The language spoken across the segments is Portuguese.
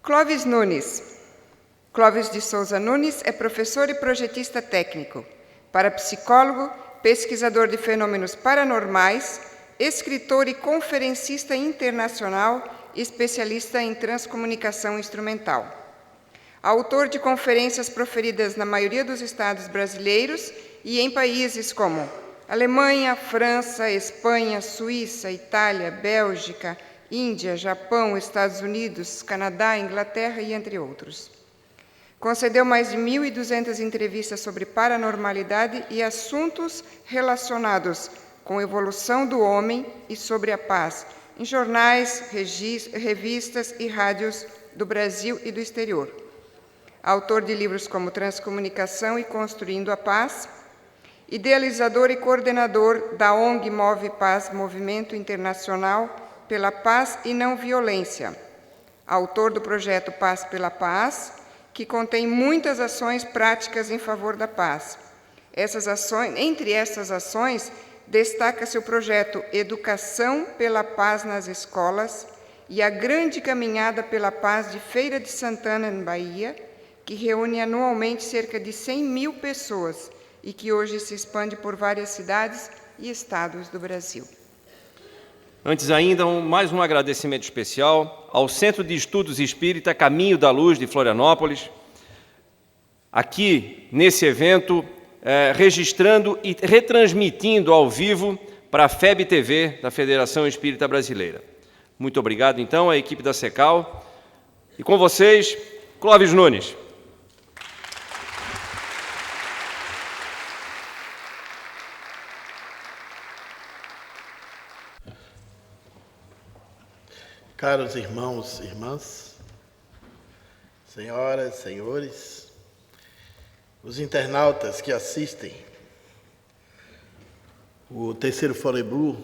Clóvis Nunes. Clóvis de Souza Nunes é professor e projetista técnico, parapsicólogo, pesquisador de fenômenos paranormais, escritor e conferencista internacional, especialista em transcomunicação instrumental. Autor de conferências proferidas na maioria dos estados brasileiros e em países como Alemanha, França, Espanha, Suíça, Itália, Bélgica, Índia, Japão, Estados Unidos, Canadá, Inglaterra e entre outros. Concedeu mais de 1.200 entrevistas sobre paranormalidade e assuntos relacionados com a evolução do homem e sobre a paz, em jornais, revistas e rádios do Brasil e do exterior. Autor de livros como Transcomunicação e Construindo a Paz, idealizador e coordenador da ONG Move Paz, Movimento Internacional pela Paz e Não Violência. Autor do projeto Paz pela Paz, que contém muitas ações práticas em favor da paz. Entre essas ações, destaca-se o projeto Educação pela Paz nas Escolas e a Grande Caminhada pela Paz de Feira de Santana, em Bahia, que reúne anualmente cerca de 100.000 pessoas e que hoje se expande por várias cidades e estados do Brasil. Antes ainda, mais um agradecimento especial ao Centro de Estudos Espírita Caminho da Luz de Florianópolis, aqui nesse evento, registrando e retransmitindo ao vivo para a FEB TV da Federação Espírita Brasileira. Muito obrigado, então, à equipe da SECAL. E com vocês, Clóvis Nunes. Caros irmãos e irmãs, senhoras, senhores, os internautas que assistem o terceiro Fore Blue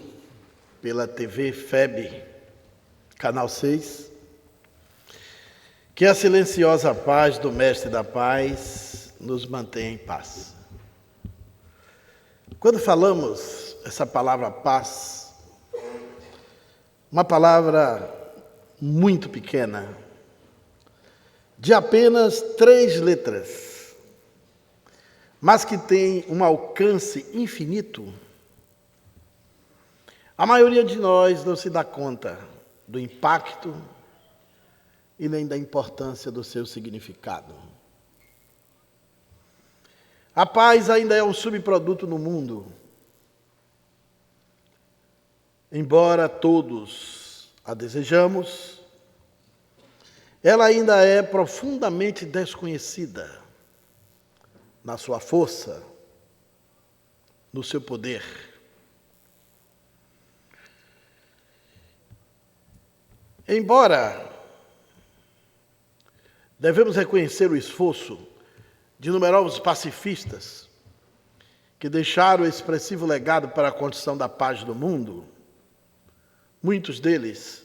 pela TV FEB, Canal 6, que a silenciosa paz do Mestre da Paz nos mantenha em paz. Quando falamos essa palavra paz, uma palavra muito pequena, de apenas 3 letras, mas que tem um alcance infinito, a maioria de nós não se dá conta do impacto e nem da importância do seu significado. A paz ainda é um subproduto no mundo, embora todos a desejamos, ela ainda é profundamente desconhecida na sua força, no seu poder. Embora devemos reconhecer o esforço de numerosos pacifistas que deixaram expressivo legado para a construção da paz do mundo, muitos deles,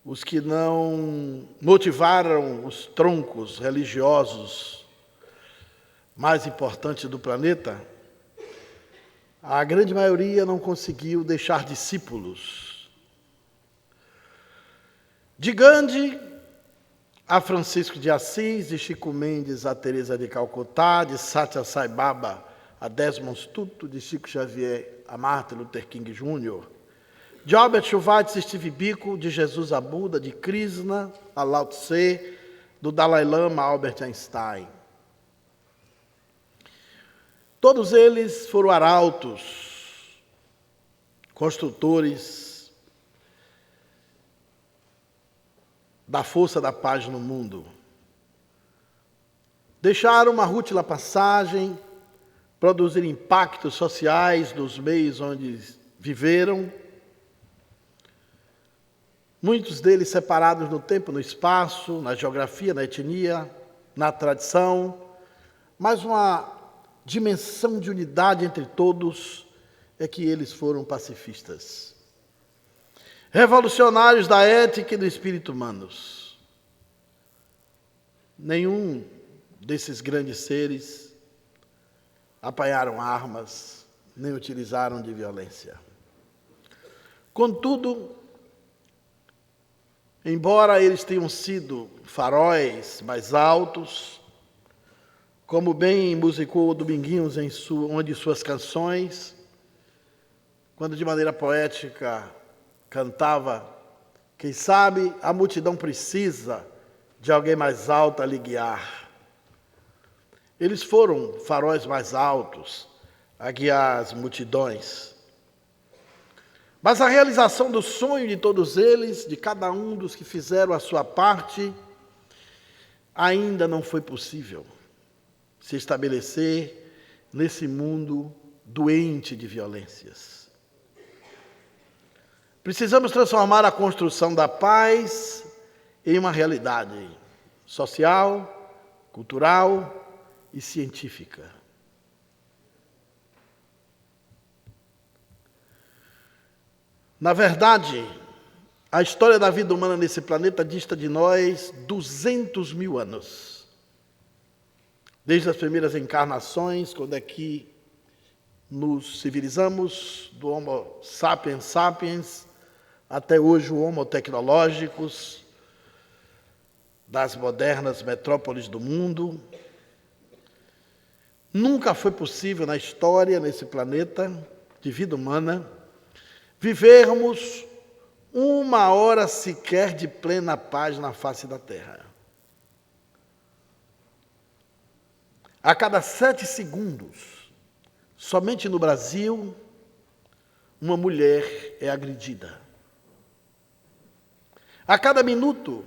os que não motivaram os troncos religiosos mais importantes do planeta, a grande maioria não conseguiu deixar discípulos. De Gandhi a Francisco de Assis, de Chico Mendes a Teresa de Calcutá, de Satya Sai Baba a Desmond Tutu, de Chico Xavier a Martin Luther King Jr., de Albert Schweitzer e Steve Biko, de Jesus a Buda, de Krishna a Lao Tse, do Dalai Lama a Albert Einstein. Todos eles foram arautos, construtores da força da paz no mundo. Deixaram uma rútila passagem, produziram impactos sociais nos meios onde viveram, muitos deles separados no tempo, no espaço, na geografia, na etnia, na tradição, mas uma dimensão de unidade entre todos é que eles foram pacifistas. Revolucionários da ética e do espírito humanos. Nenhum desses grandes seres apanharam armas, nem utilizaram de violência. Contudo, embora eles tenham sido faróis mais altos, como bem musicou o Dominguinhos em uma de suas canções, quando de maneira poética cantava: quem sabe a multidão precisa de alguém mais alto a lhe guiar. Eles foram faróis mais altos a guiar as multidões. Mas a realização do sonho de todos eles, de cada um dos que fizeram a sua parte, ainda não foi possível se estabelecer nesse mundo doente de violências. Precisamos transformar a construção da paz em uma realidade social, cultural e científica. Na verdade, a história da vida humana nesse planeta dista de nós 200 mil anos. Desde as primeiras encarnações, quando aqui nos civilizamos, do Homo sapiens sapiens, até hoje o Homo tecnológicos, das modernas metrópoles do mundo. Nunca foi possível na história, nesse planeta de vida humana, vivermos uma hora sequer de plena paz na face da Terra. A cada 7 segundos, somente no Brasil, uma mulher é agredida. A cada minuto,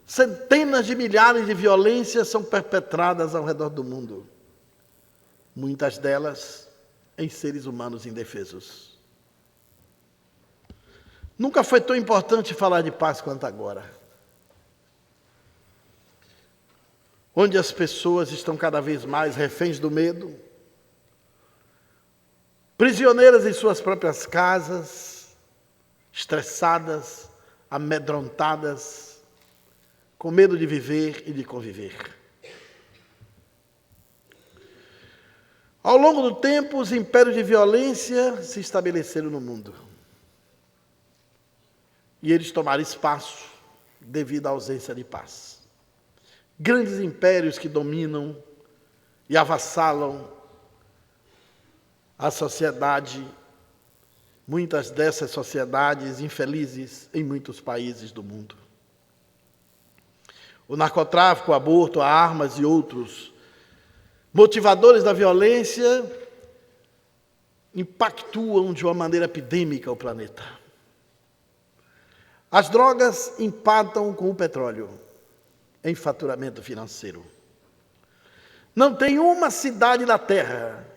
centenas de milhares de violências são perpetradas ao redor do mundo, muitas delas em seres humanos indefesos. Nunca foi tão importante falar de paz quanto agora, onde as pessoas estão cada vez mais reféns do medo, prisioneiras em suas próprias casas, estressadas, amedrontadas, com medo de viver e de conviver. Ao longo do tempo, os impérios de violência se estabeleceram no mundo. E eles tomaram espaço devido à ausência de paz. Grandes impérios que dominam e avassalam a sociedade, muitas dessas sociedades infelizes em muitos países do mundo. O narcotráfico, o aborto, armas e outros motivadores da violência impactuam de uma maneira epidêmica o planeta. As drogas empatam com o petróleo em faturamento financeiro. Não tem uma cidade na Terra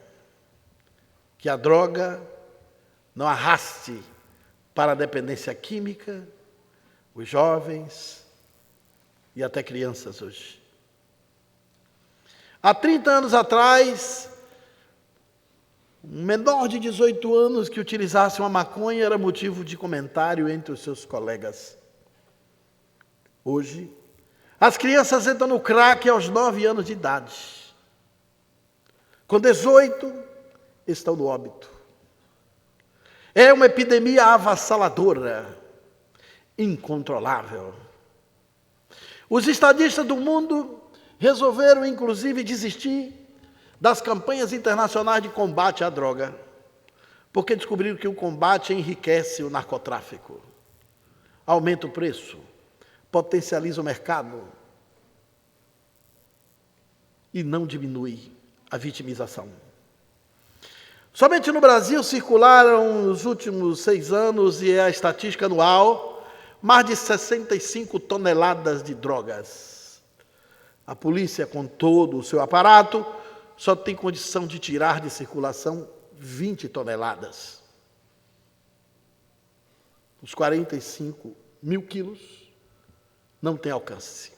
que a droga não arraste para a dependência química os jovens e até crianças hoje. Há 30 anos atrás, um menor de 18 anos que utilizasse uma maconha era motivo de comentário entre os seus colegas. Hoje, as crianças entram no crack aos 9 anos de idade. Com 18, estão no óbito. É uma epidemia avassaladora, incontrolável. Os estadistas do mundo resolveram, inclusive, desistir das campanhas internacionais de combate à droga, porque descobriram que o combate enriquece o narcotráfico, aumenta o preço, potencializa o mercado e não diminui a vitimização. Somente no Brasil circularam nos últimos 6 anos, e é a estatística anual, mais de 65 toneladas de drogas. A polícia, com todo o seu aparato, só tem condição de tirar de circulação 20 toneladas. Os 45 mil quilos não têm alcance.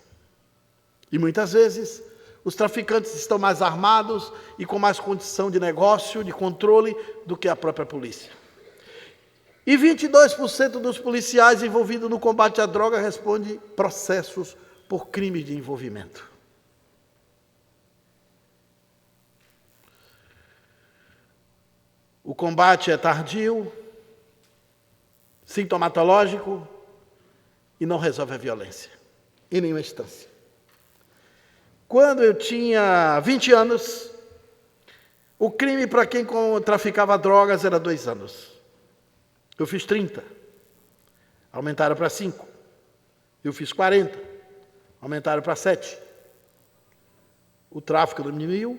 E muitas vezes os traficantes estão mais armados e com mais condição de negócio, de controle, do que a própria polícia. E 22% dos policiais envolvidos no combate à droga respondem processos por crimes de envolvimento. O combate é tardio, sintomatológico e não resolve a violência, em nenhuma instância. Quando eu tinha 20 anos, o crime para quem traficava drogas era 2 anos. Eu fiz 30, aumentaram para 5. Eu fiz 40, aumentaram para 7. O tráfico não diminuiu,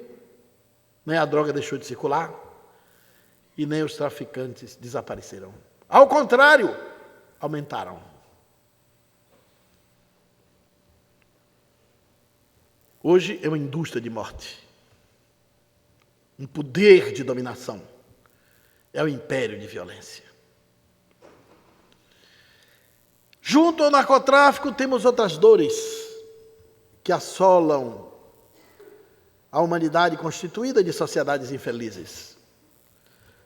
nem a droga deixou de circular, e nem os traficantes desapareceram. Ao contrário, aumentaram. Hoje é uma indústria de morte, um poder de dominação, é o império de violência. Junto ao narcotráfico, temos outras dores que assolam a humanidade constituída de sociedades infelizes.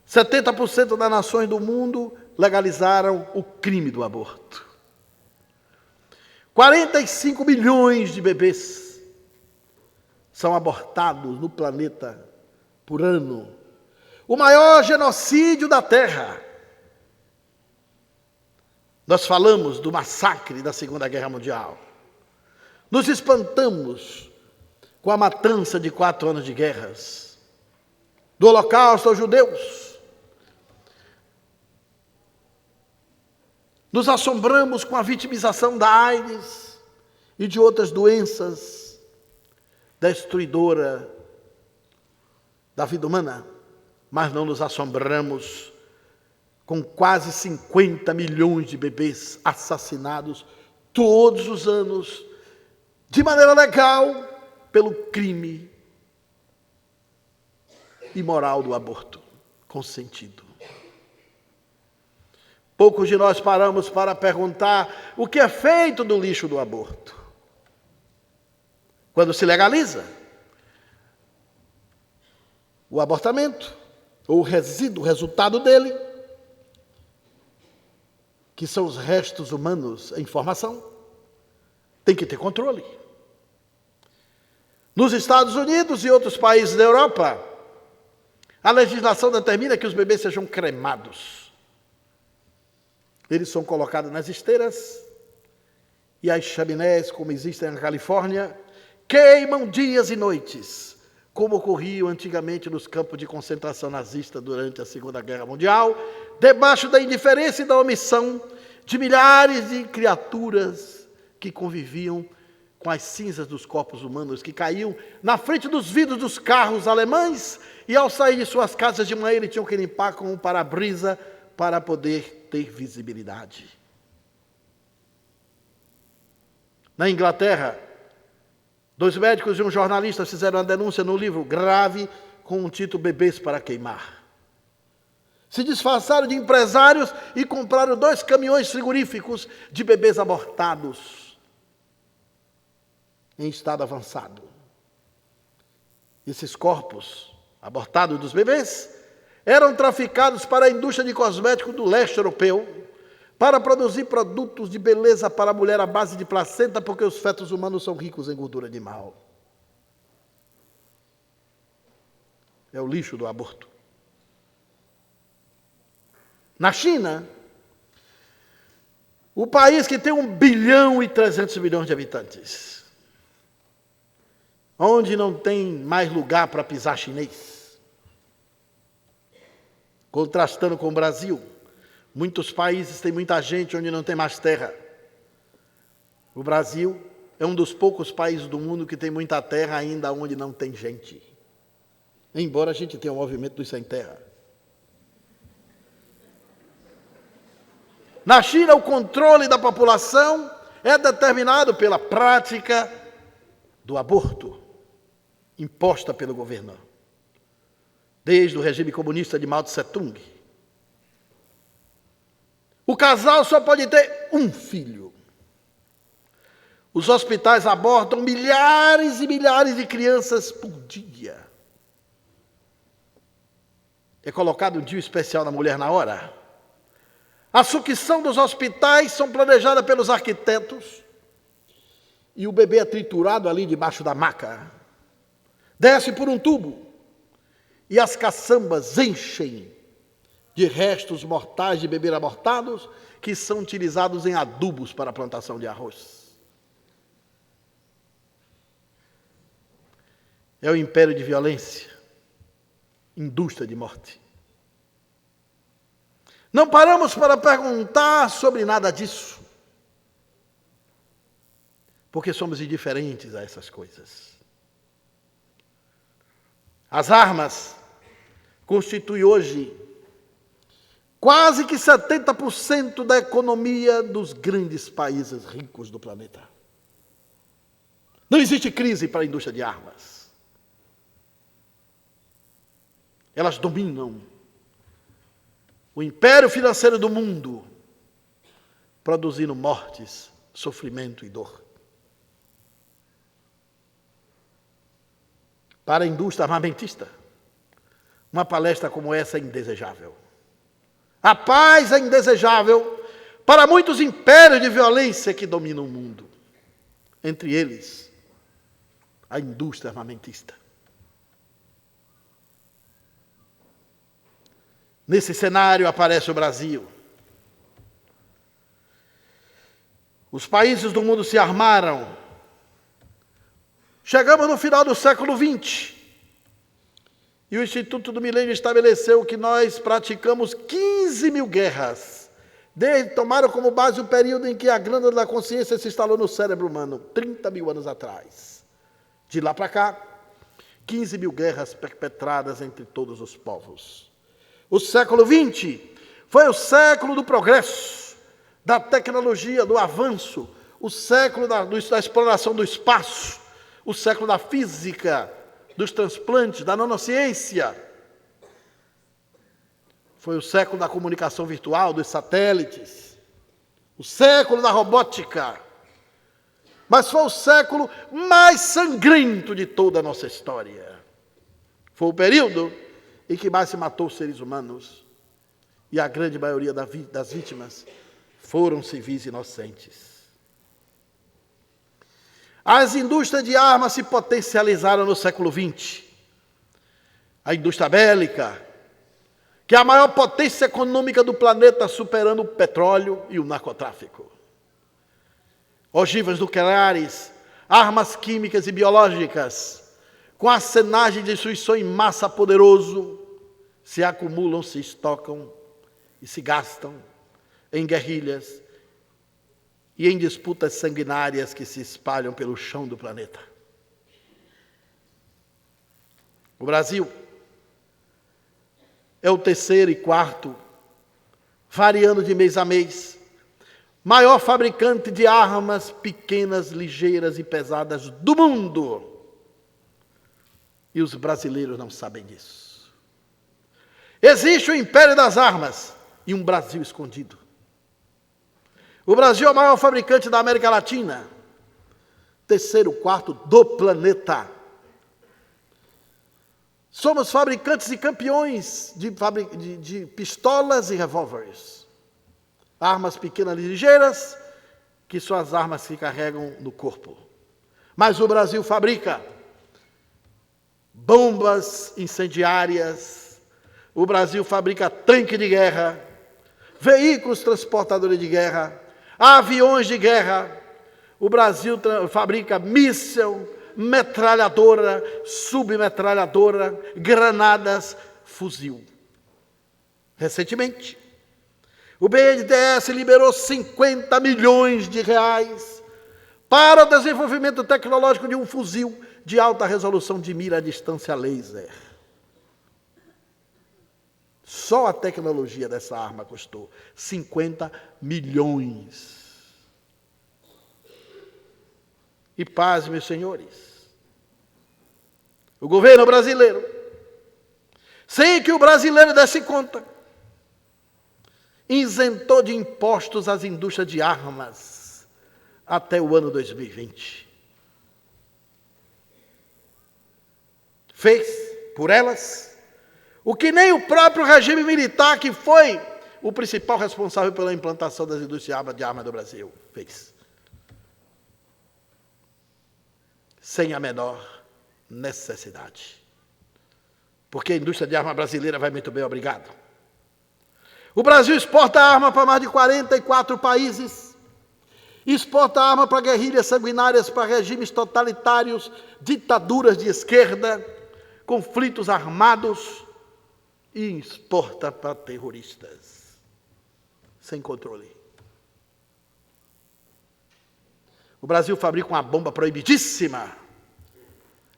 70% das nações do mundo legalizaram o crime do aborto. 45 milhões de bebês são abortados no planeta por ano. O maior genocídio da Terra. Nós falamos do massacre da Segunda Guerra Mundial. Nos espantamos com a matança de 4 anos de guerras, do Holocausto aos judeus. Nos assombramos com a vitimização da AIDS e de outras doenças destruidora da vida humana, mas não nos assombramos com quase 50 milhões de bebês assassinados todos os anos, de maneira legal, pelo crime imoral do aborto consentido. Poucos de nós paramos para perguntar o que é feito do lixo do aborto. Quando se legaliza o abortamento, ou o resíduo, o resultado dele, que são os restos humanos em formação, tem que ter controle. Nos Estados Unidos e outros países da Europa, a legislação determina que os bebês sejam cremados. Eles são colocados nas esteiras e as chaminés, como existem na Califórnia, queimam dias e noites, como ocorria antigamente nos campos de concentração nazista durante a Segunda Guerra Mundial, debaixo da indiferença e da omissão de milhares de criaturas que conviviam com as cinzas dos corpos humanos que caíam na frente dos vidros dos carros alemães e, ao sair de suas casas de manhã, eles tinham que limpar com um para-brisa para poder ter visibilidade. Na Inglaterra, 2 médicos e um jornalista fizeram uma denúncia no livro grave com o título Bebês para Queimar. Se disfarçaram de empresários e compraram 2 caminhões frigoríficos de bebês abortados em estado avançado. Esses corpos abortados dos bebês eram traficados para a indústria de cosméticos do leste europeu, para produzir produtos de beleza para a mulher à base de placenta, porque os fetos humanos são ricos em gordura animal. É o lixo do aborto. Na China, o país que tem 1 bilhão e 300 milhões de habitantes, onde não tem mais lugar para pisar chinês, contrastando com o Brasil, muitos países têm muita gente onde não tem mais terra. O Brasil é um dos poucos países do mundo que tem muita terra ainda onde não tem gente. Embora a gente tenha o movimento dos sem terra. Na China, o controle da população é determinado pela prática do aborto, imposta pelo governo, desde o regime comunista de Mao Tse-tung. O casal só pode ter um filho. Os hospitais abortam milhares e milhares de crianças por dia. É colocado um dia especial na mulher na hora. A sucção dos hospitais são planejadas pelos arquitetos e o bebê é triturado ali debaixo da maca. Desce por um tubo e as caçambas enchem de restos mortais de beber abortados que são utilizados em adubos para a plantação de arroz. É o império de violência, indústria de morte. Não paramos para perguntar sobre nada disso, porque somos indiferentes a essas coisas. As armas constituem hoje quase que 70% da economia dos grandes países ricos do planeta. Não existe crise para a indústria de armas. Elas dominam o império financeiro do mundo, produzindo mortes, sofrimento e dor. Para a indústria armamentista, uma palestra como essa é indesejável. A paz é indesejável para muitos impérios de violência que dominam o mundo. Entre eles, a indústria armamentista. Nesse cenário aparece o Brasil. Os países do mundo se armaram. Chegamos no final do século XX. E o Instituto do Milênio estabeleceu que nós praticamos 15 mil guerras. Tomaram como base o período em que a glândula da consciência se instalou no cérebro humano, 30 mil anos atrás. De lá para cá, 15 mil guerras perpetradas entre todos os povos. O século XX foi o século do progresso, da tecnologia, do avanço, o século da exploração do espaço, o século da física, dos transplantes, da nanociência. Foi o século da comunicação virtual, dos satélites, o século da robótica. Mas foi o século mais sangrento de toda a nossa história. Foi o período em que mais se matou seres humanos, e a grande maioria das vítimas foram civis inocentes. As indústrias de armas se potencializaram no século XX. A indústria bélica, que é a maior potência econômica do planeta, superando o petróleo e o narcotráfico. Ogivas nucleares, armas químicas e biológicas, com arsenagem de destruição em massa poderoso, se acumulam, se estocam e se gastam em guerrilhas e em disputas sanguinárias que se espalham pelo chão do planeta. O Brasil é o terceiro e quarto, variando de mês a mês, maior fabricante de armas pequenas, ligeiras e pesadas do mundo. E os brasileiros não sabem disso. Existe o império das armas e um Brasil escondido. O Brasil é o maior fabricante da América Latina, terceiro, quarto do planeta. Somos fabricantes e campeões de pistolas e revólveres. Armas pequenas e ligeiras, que são as armas que carregam no corpo. Mas o Brasil fabrica bombas incendiárias, o Brasil fabrica tanque de guerra, veículos transportadores de guerra, aviões de guerra. O Brasil fabrica míssil, metralhadora, submetralhadora, granadas, fuzil. Recentemente, o BNDES liberou 50 milhões de reais para o desenvolvimento tecnológico de um fuzil de alta resolução de mira à distância laser. Só a tecnologia dessa arma custou 50 milhões. E paz, meus senhores, o governo brasileiro, sem que o brasileiro desse conta, isentou de impostos as indústrias de armas até o ano 2020. Fez por elas o que nem o próprio regime militar, que foi o principal responsável pela implantação das indústrias de armas do Brasil, fez. Sem a menor necessidade. Porque a indústria de arma brasileira vai muito bem, obrigado. O Brasil exporta arma para mais de 44 países, exporta arma para guerrilhas sanguinárias, para regimes totalitários, ditaduras de esquerda, conflitos armados, e exporta para terroristas, sem controle. O Brasil fabrica uma bomba proibidíssima,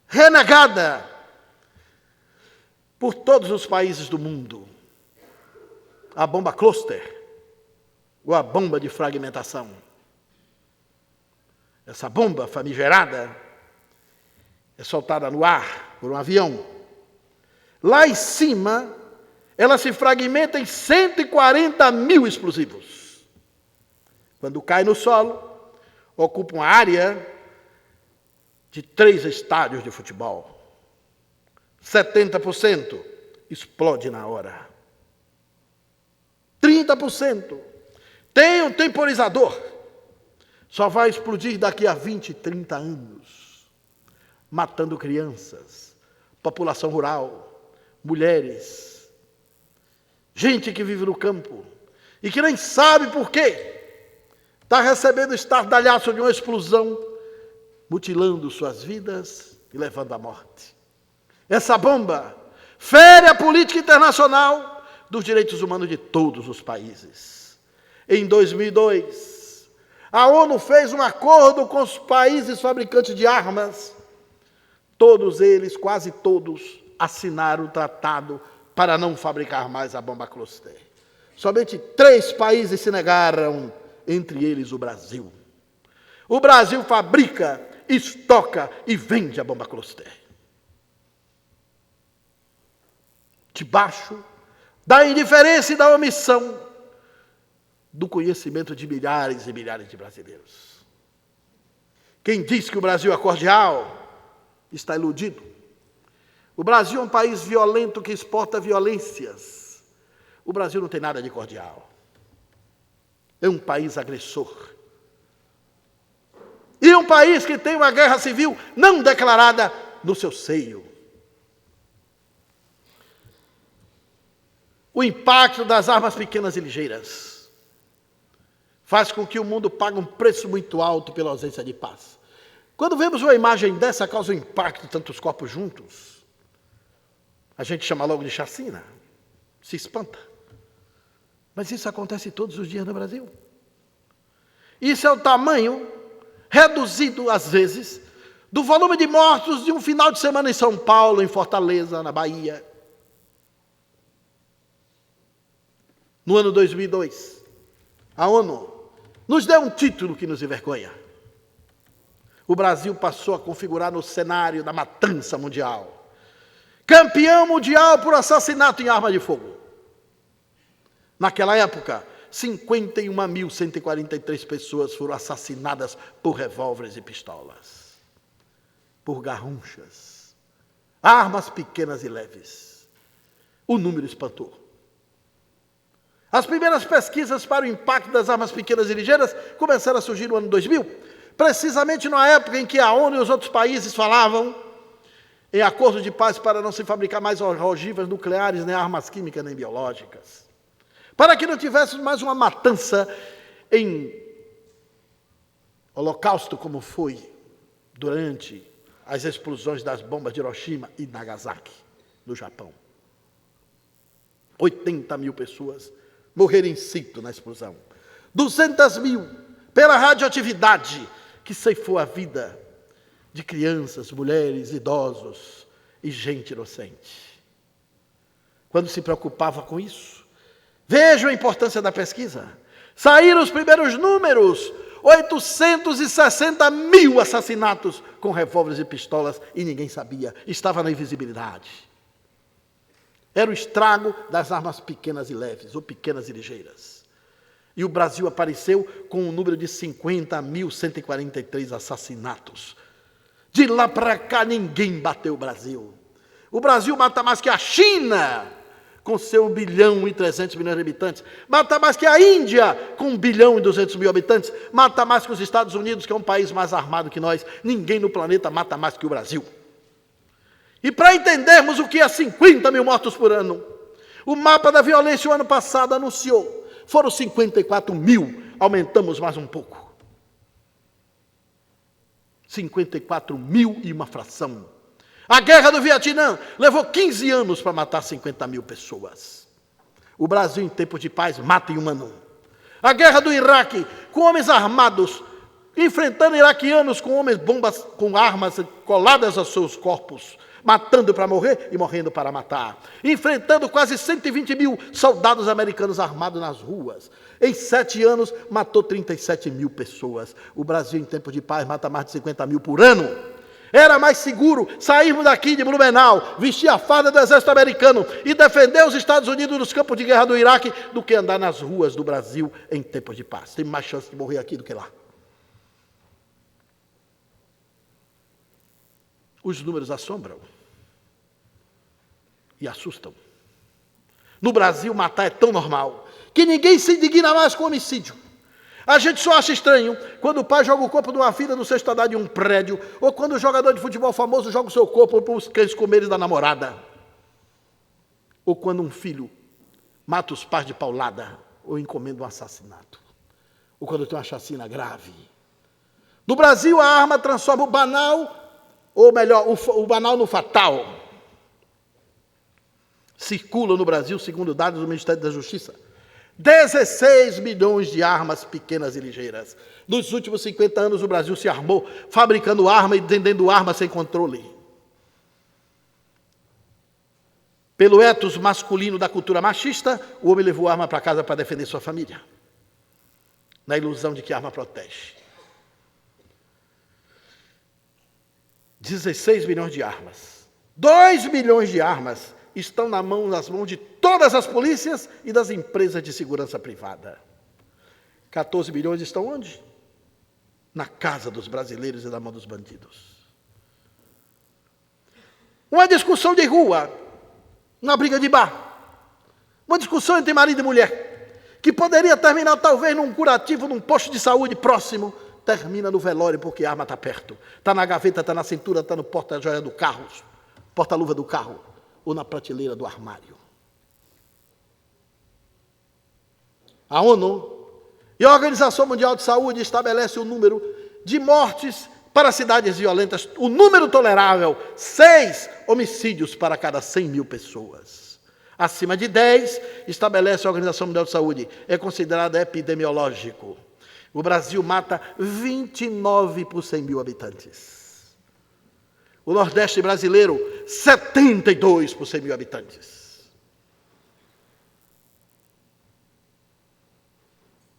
renegada por todos os países do mundo. A bomba cluster, ou a bomba de fragmentação. Essa bomba famigerada é soltada no ar por um avião. Lá em cima, ela se fragmenta em 140 mil explosivos. Quando cai no solo, ocupa uma área de 3 estádios de futebol. 70% explode na hora. 30% tem um temporizador. Só vai explodir daqui a 20, 30 anos. Matando crianças, população rural, mulheres, gente que vive no campo e que nem sabe por quê. Está recebendo estardalhaço de uma explosão, mutilando suas vidas e levando à morte. Essa bomba fere a política internacional dos direitos humanos de todos os países. Em 2002, a ONU fez um acordo com os países fabricantes de armas. Todos eles, quase todos, assinaram o tratado para não fabricar mais a bomba cluster. Somente 3 países se negaram, entre eles o Brasil. O Brasil fabrica, estoca e vende a bomba cluster. Debaixo da indiferença e da omissão do conhecimento de milhares e milhares de brasileiros. Quem diz que o Brasil é cordial está iludido. O Brasil é um país violento que exporta violências. O Brasil não tem nada de cordial. É um país agressor. E um país que tem uma guerra civil não declarada no seu seio. O impacto das armas pequenas e ligeiras faz com que o mundo pague um preço muito alto pela ausência de paz. Quando vemos uma imagem dessa, causa um impacto de tantos corpos juntos, a gente chama logo de chacina, se espanta. Mas isso acontece todos os dias no Brasil. Isso é o tamanho, reduzido às vezes, do volume de mortos de um final de semana em São Paulo, em Fortaleza, na Bahia. No ano 2002, a ONU nos deu um título que nos envergonha. O Brasil passou a configurar no cenário da matança mundial. Campeão mundial por assassinato em arma de fogo. Naquela época, 51.143 pessoas foram assassinadas por revólveres e pistolas, por garrunchas, armas pequenas e leves. O número espantou. As primeiras pesquisas para o impacto das armas pequenas e ligeiras começaram a surgir no ano 2000, precisamente na época em que a ONU e os outros países falavam em acordo de paz para não se fabricar mais ogivas nucleares, nem armas químicas, nem biológicas. Para que não tivéssemos mais uma matança em holocausto, como foi durante as explosões das bombas de Hiroshima e Nagasaki, no Japão. 80 mil pessoas morreram in situ na explosão. 200 mil pela radioatividade que ceifou a vida de crianças, mulheres, idosos e gente inocente. Quando se preocupava com isso, vejam a importância da pesquisa. Saíram os primeiros números, 860 mil assassinatos com revólveres e pistolas, e ninguém sabia, estava na invisibilidade. Era o estrago das armas pequenas e leves, ou pequenas e ligeiras. E o Brasil apareceu com um número de 50.143 assassinatos. De lá para cá ninguém bateu o Brasil. O Brasil mata mais que a China, com seu 1 bilhão e 300 milhões de habitantes. Mata mais que a Índia, com 1 bilhão e 200 mil habitantes. Mata mais que os Estados Unidos, que é um país mais armado que nós. Ninguém no planeta mata mais que o Brasil. E para entendermos o que é 50 mil mortos por ano, O mapa da violência o ano passado anunciou. Foram 54 mil, aumentamos mais um pouco. 54 mil e uma fração. A guerra do Vietnã levou 15 anos para matar 50 mil pessoas. O Brasil, em tempos de paz, mata em um ano. A guerra do Iraque, com homens armados, enfrentando iraquianos com homens bombas, com armas coladas aos seus corpos, matando para morrer e morrendo para matar. Enfrentando quase 120 mil soldados americanos armados nas ruas. Em 7 anos, matou 37 mil pessoas. O Brasil, em tempo de paz, mata mais de 50 mil por ano. Era mais seguro sairmos daqui de Blumenau, vestir a farda do exército americano e defender os Estados Unidos nos campos de guerra do Iraque do que andar nas ruas do Brasil em tempos de paz. Tem mais chance de morrer aqui do que lá. Os números assombram e assustam. No Brasil, matar é tão normal que ninguém se indigna mais com homicídio. A gente só acha estranho quando o pai joga o corpo de uma filha no sexto andar de um prédio, ou quando o jogador de futebol famoso joga o seu corpo para os cães comerem da namorada, ou quando um filho mata os pais de paulada, ou encomenda um assassinato, ou quando tem uma chacina grave. No Brasil, a arma transforma o banal, ou melhor, o banal no fatal. Circulam no Brasil, segundo dados do Ministério da Justiça, 16 milhões de armas pequenas e ligeiras. Nos últimos 50 anos, o Brasil se armou, fabricando arma e vendendo arma sem controle. Pelo ethos masculino da cultura machista, o homem levou a arma para casa para defender sua família, na ilusão de que a arma protege. 16 milhões de armas. 2 milhões de armas estão nas mãos de todas as polícias e das empresas de segurança privada. 14 milhões estão onde? Na casa dos brasileiros e na mão dos bandidos. Uma discussão de rua, uma briga de bar, uma discussão entre marido e mulher, que poderia terminar talvez num curativo, num posto de saúde próximo, termina no velório porque a arma está perto. Está na gaveta, está na cintura, está no porta-joia do carro, porta-luva do carro, ou na prateleira do armário. A ONU e a Organização Mundial de Saúde estabelecem o número de mortes para cidades violentas, o número tolerável, 6 homicídios para cada 100 mil pessoas. Acima de 10, estabelece a Organização Mundial de Saúde, é considerado epidemiológico. O Brasil mata 29 por 100 mil habitantes. O Nordeste brasileiro, 72 por 100 mil habitantes.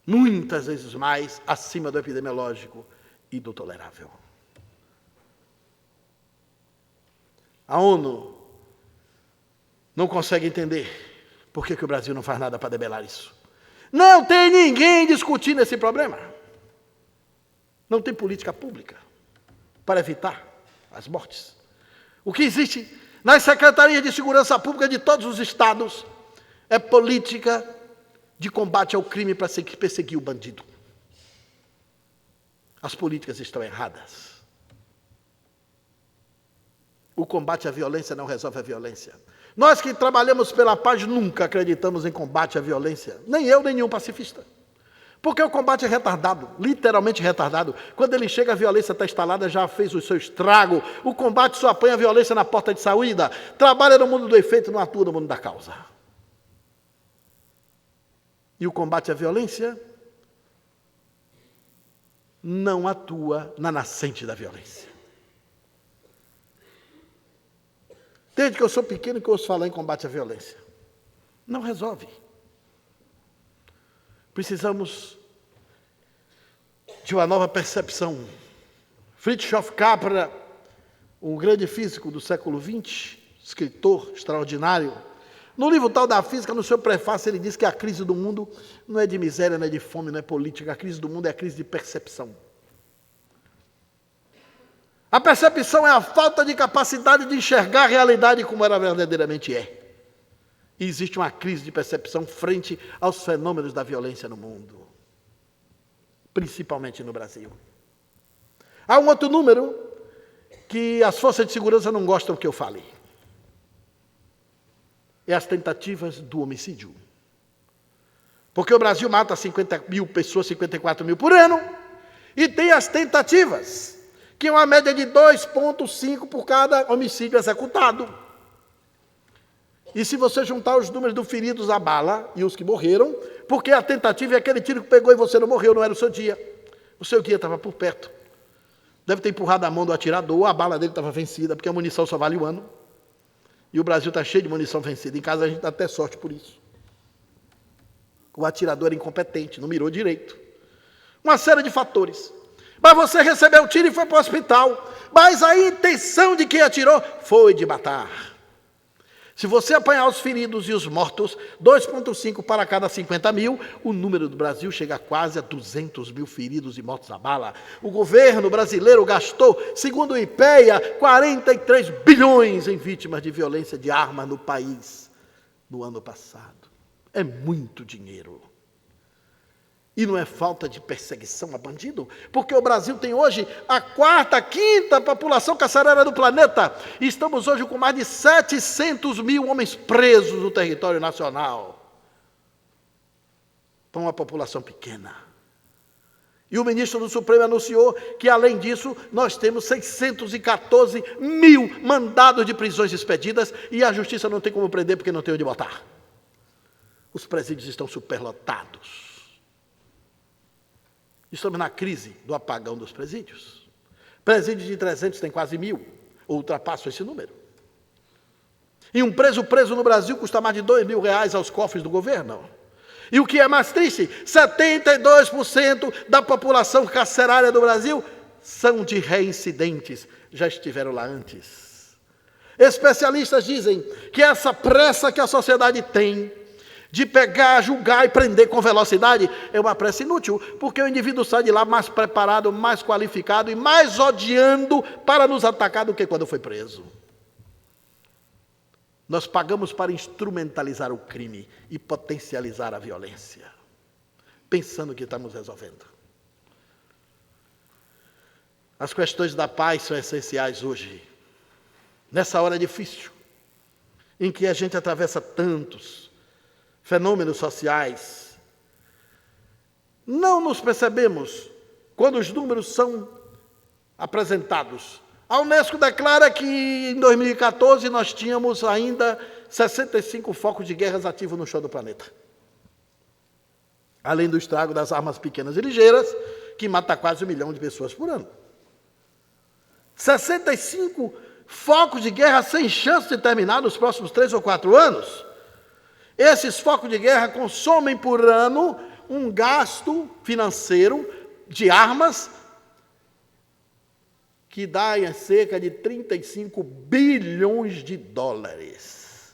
Muitas vezes mais acima do epidemiológico e do tolerável. A ONU não consegue entender por que o Brasil não faz nada para debelar isso. Não tem ninguém discutindo esse problema. Não tem política pública para evitar as mortes. O que existe nas secretarias de segurança pública de todos os estados é política de combate ao crime para perseguir o bandido. As políticas estão erradas. O combate à violência não resolve a violência. Nós que trabalhamos pela paz nunca acreditamos em combate à violência. Nem eu, nem nenhum pacifista. Porque o combate é retardado, literalmente retardado. Quando ele chega, a violência está instalada, já fez o seu estrago. O combate só apanha a violência na porta de saída. Trabalha no mundo do efeito, não atua no mundo da causa. E o combate à violência não atua na nascente da violência. Desde que eu sou pequeno que eu ouço falar em combate à violência. Não resolve. Precisamos de uma nova percepção. Fritjof Capra, um grande físico do século XX, escritor extraordinário, no livro Tal da Física, no seu prefácio, ele diz que a crise do mundo não é de miséria, não é de fome, não é política. A crise do mundo é a crise de percepção. A percepção é a falta de capacidade de enxergar a realidade como ela verdadeiramente é. E existe uma crise de percepção frente aos fenômenos da violência no mundo, principalmente no Brasil. Há um outro número que as forças de segurança não gostam que eu fale. é as tentativas do homicídio. Porque o Brasil mata 50 mil pessoas, 54 mil por ano, e tem as tentativas, que é uma média de 2,5 por cada homicídio executado. E se você juntar os números dos feridos à bala e os que morreram, porque a tentativa é aquele tiro que pegou e você não morreu, não era o seu dia. O seu dia estava por perto. Deve ter empurrado a mão do atirador, a bala dele estava vencida, porque a munição só vale um ano. E o Brasil está cheio de munição vencida. Em casa a gente dá até sorte por isso. O atirador era incompetente, não mirou direito. Uma série de fatores. Mas você recebeu o tiro e foi para o hospital. Mas a intenção de quem atirou foi de matar. Se você apanhar os feridos e os mortos, 2,5 para cada 50 mil, o número do Brasil chega quase a 200 mil feridos e mortos à bala. O governo brasileiro gastou, segundo o IPEA, 43 bilhões em vítimas de violência de arma no país no ano passado. É muito dinheiro. E não é falta de perseguição a bandido, porque o Brasil tem hoje a quarta, quinta população carcerária do planeta. E estamos hoje com mais de 700 mil homens presos no território nacional. Então, uma população pequena. E o ministro do Supremo anunciou que, além disso, nós temos 614 mil mandados de prisões expedidas e a justiça não tem como prender porque não tem onde botar. Os presídios estão superlotados. Estamos na crise do apagão dos presídios. Presídios de 300 tem quase 1.000, ou ultrapassam esse número. E um preso no Brasil custa mais de R$2.000 aos cofres do governo. E o que é mais triste, 72% da população carcerária do Brasil são de reincidentes, já estiveram lá antes. Especialistas dizem que essa pressa que a sociedade tem de pegar, julgar e prender com velocidade é uma pressa inútil, porque o indivíduo sai de lá mais preparado, mais qualificado e mais odiando para nos atacar do que quando foi preso. Nós pagamos para instrumentalizar o crime e potencializar a violência, pensando que estamos resolvendo. As questões da paz são essenciais hoje, nessa hora difícil, em que a gente atravessa tantos fenômenos sociais. Não nos percebemos quando os números são apresentados. A Unesco declara que em 2014 nós tínhamos ainda 65 focos de guerras ativos no chão do planeta. Além do estrago das armas pequenas e ligeiras, que mata quase 1 milhão de pessoas por ano. 65 focos de guerra sem chance de terminar nos próximos 3 ou 4 anos. Esses focos de guerra consomem por ano um gasto financeiro de armas que dá em cerca de 35 bilhões de dólares.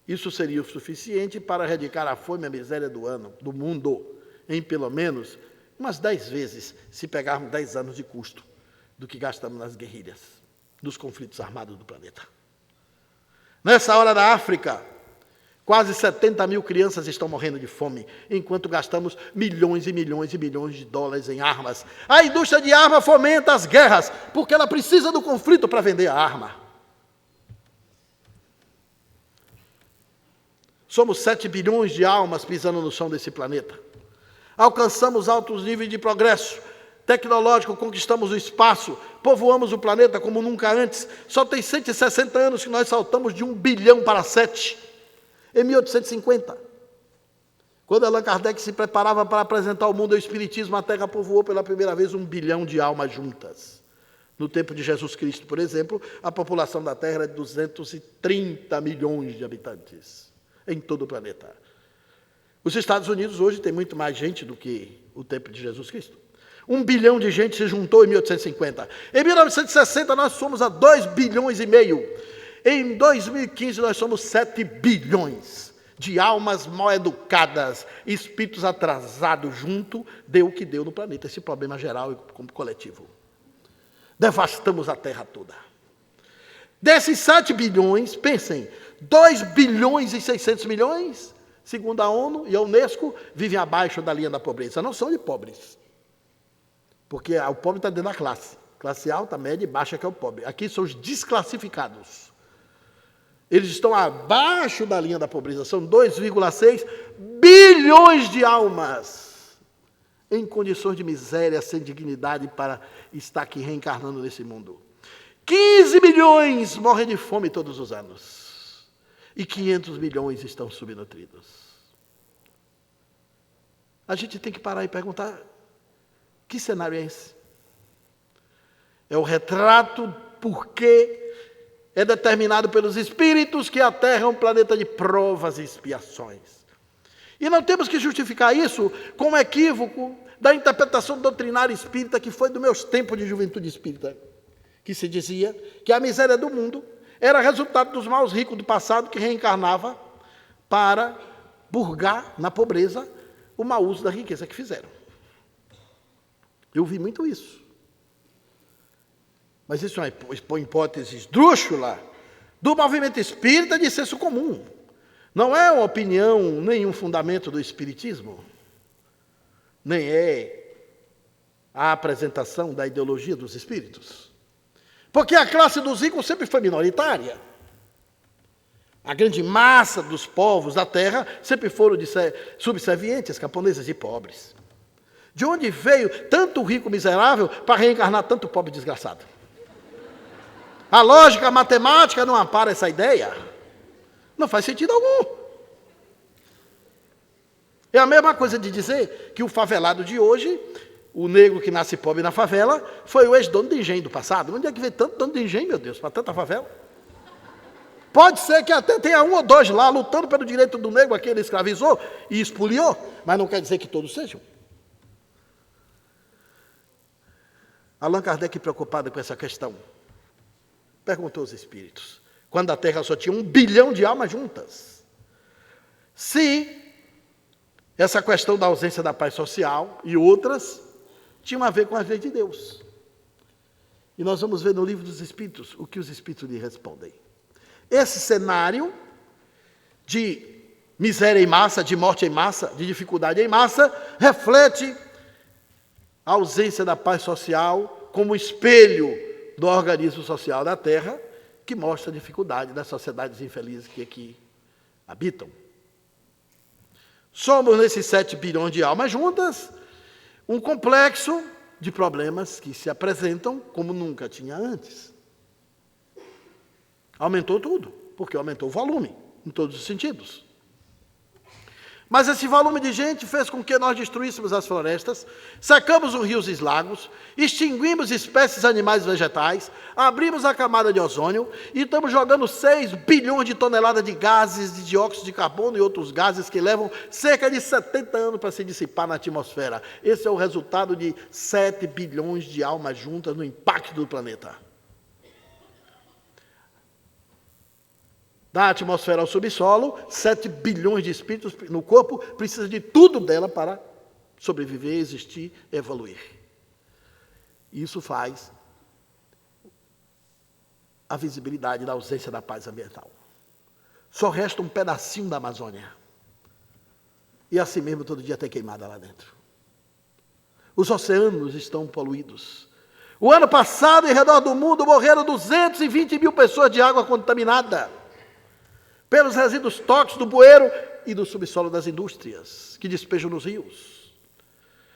Isso seria o suficiente para erradicar a fome e a miséria do mundo em pelo menos umas 10 vezes, se pegarmos 10 anos de custo do que gastamos nas guerrilhas, dos conflitos armados do planeta. Nessa hora da África, quase 70 mil crianças estão morrendo de fome, enquanto gastamos milhões e milhões e milhões de dólares em armas. A indústria de arma fomenta as guerras, porque ela precisa do conflito para vender a arma. Somos 7 bilhões de almas pisando no chão desse planeta. Alcançamos altos níveis de progresso tecnológico, conquistamos o espaço, povoamos o planeta como nunca antes. Só tem 160 anos que nós saltamos de 1 bilhão para 7. Em 1850, quando Allan Kardec se preparava para apresentar ao mundo o Espiritismo, a Terra povoou pela primeira vez 1 bilhão de almas juntas. No tempo de Jesus Cristo, por exemplo, a população da Terra era de 230 milhões de habitantes em todo o planeta. Os Estados Unidos hoje têm muito mais gente do que o tempo de Jesus Cristo. 1 bilhão de gente se juntou em 1850. Em 1960, nós fomos a 2,5 bilhões. Em 2015, nós somos 7 bilhões de almas mal educadas, espíritos atrasados junto, deu o que deu no planeta, esse problema geral e coletivo. Devastamos a Terra toda. Desses 7 bilhões, pensem, 2 bilhões e 600 milhões, segundo a ONU e a Unesco, vivem abaixo da linha da pobreza. Não são de pobres, porque o pobre está dentro da classe alta, média e baixa, que é o pobre. Aqui são os desclassificados. Eles estão abaixo da linha da pobreza. São 2,6 bilhões de almas em condições de miséria, sem dignidade, para estar aqui reencarnando nesse mundo. 15 milhões morrem de fome todos os anos. E 500 milhões estão subnutridos. A gente tem que parar e perguntar, que cenário é esse? É o retrato porque é determinado pelos espíritos que a Terra é um planeta de provas e expiações. E não temos que justificar isso com um equívoco da interpretação doutrinária espírita que foi dos meus tempos de juventude espírita, que se dizia que a miséria do mundo era resultado dos maus ricos do passado que reencarnava para purgar na pobreza o mau uso da riqueza que fizeram. Eu vi muito isso. Mas isso é uma hipótese esdrúxula do movimento espírita de senso comum. Não é uma opinião, nem um fundamento do espiritismo, nem é a apresentação da ideologia dos espíritos. Porque a classe dos ricos sempre foi minoritária. A grande massa dos povos da terra sempre foram subservientes, camponeses e pobres. De onde veio tanto rico miserável para reencarnar tanto pobre desgraçado? A lógica matemática não ampara essa ideia. Não faz sentido algum. É a mesma coisa de dizer que o favelado de hoje, o negro que nasce pobre na favela, foi o ex-dono de engenho do passado. Onde é que veio tanto dono de engenho, meu Deus, para tanta favela? Pode ser que até tenha um ou dois lá lutando pelo direito do negro a quem ele escravizou e expoliou, mas não quer dizer que todos sejam. Allan Kardec, preocupado com essa questão, perguntou aos espíritos, quando a Terra só tinha 1 bilhão de almas juntas, se essa questão da ausência da paz social e outras tinham a ver com as leis de Deus. E nós vamos ver no livro dos Espíritos o que os Espíritos lhe respondem. Esse cenário de miséria em massa, de morte em massa, de dificuldade em massa, reflete a ausência da paz social como espelho do organismo social da Terra, que mostra a dificuldade das sociedades infelizes que aqui habitam. Somos, nesses 7 bilhões de almas juntas, um complexo de problemas que se apresentam como nunca tinha antes. Aumentou tudo, porque aumentou o volume, em todos os sentidos. Mas esse volume de gente fez com que nós destruíssemos as florestas, secamos os rios e os lagos, extinguimos espécies animais e vegetais, abrimos a camada de ozônio e estamos jogando 6 bilhões de toneladas de gases, de dióxido de carbono e outros gases que levam cerca de 70 anos para se dissipar na atmosfera. Esse é o resultado de 7 bilhões de almas juntas no impacto do planeta. Da atmosfera ao subsolo, 7 bilhões de espíritos no corpo precisa de tudo dela para sobreviver, existir, evoluir. Isso faz a visibilidade da ausência da paz ambiental. Só resta um pedacinho da Amazônia. E assim mesmo todo dia tem queimada lá dentro. Os oceanos estão poluídos. O ano passado, em redor do mundo, morreram 220 mil pessoas de água contaminada pelos resíduos tóxicos do bueiro e do subsolo das indústrias, que despejam nos rios.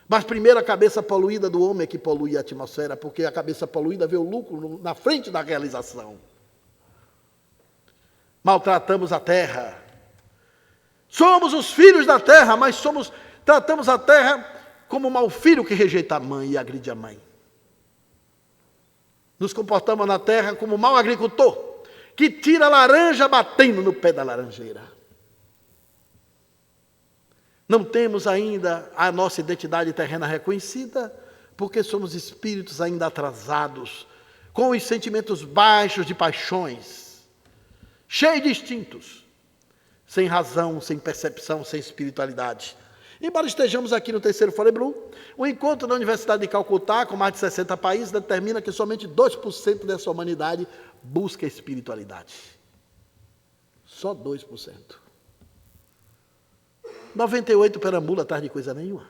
Mas primeiro a cabeça poluída do homem é que polui a atmosfera, porque a cabeça poluída vê o lucro na frente da realização. Maltratamos a terra. Somos os filhos da terra, mas tratamos a terra como um mau filho que rejeita a mãe e agride a mãe. Nos comportamos na terra como um mau agricultor, que tira a laranja batendo no pé da laranjeira. Não temos ainda a nossa identidade terrena reconhecida, porque somos espíritos ainda atrasados, com os sentimentos baixos de paixões, cheios de instintos, sem razão, sem percepção, sem espiritualidade. Embora estejamos aqui no terceiro Fore Blue, o encontro da Universidade de Calcutá, com mais de 60 países, determina que somente 2% dessa humanidade busca espiritualidade. Só 2%. 98% perambula atrás de coisa nenhuma.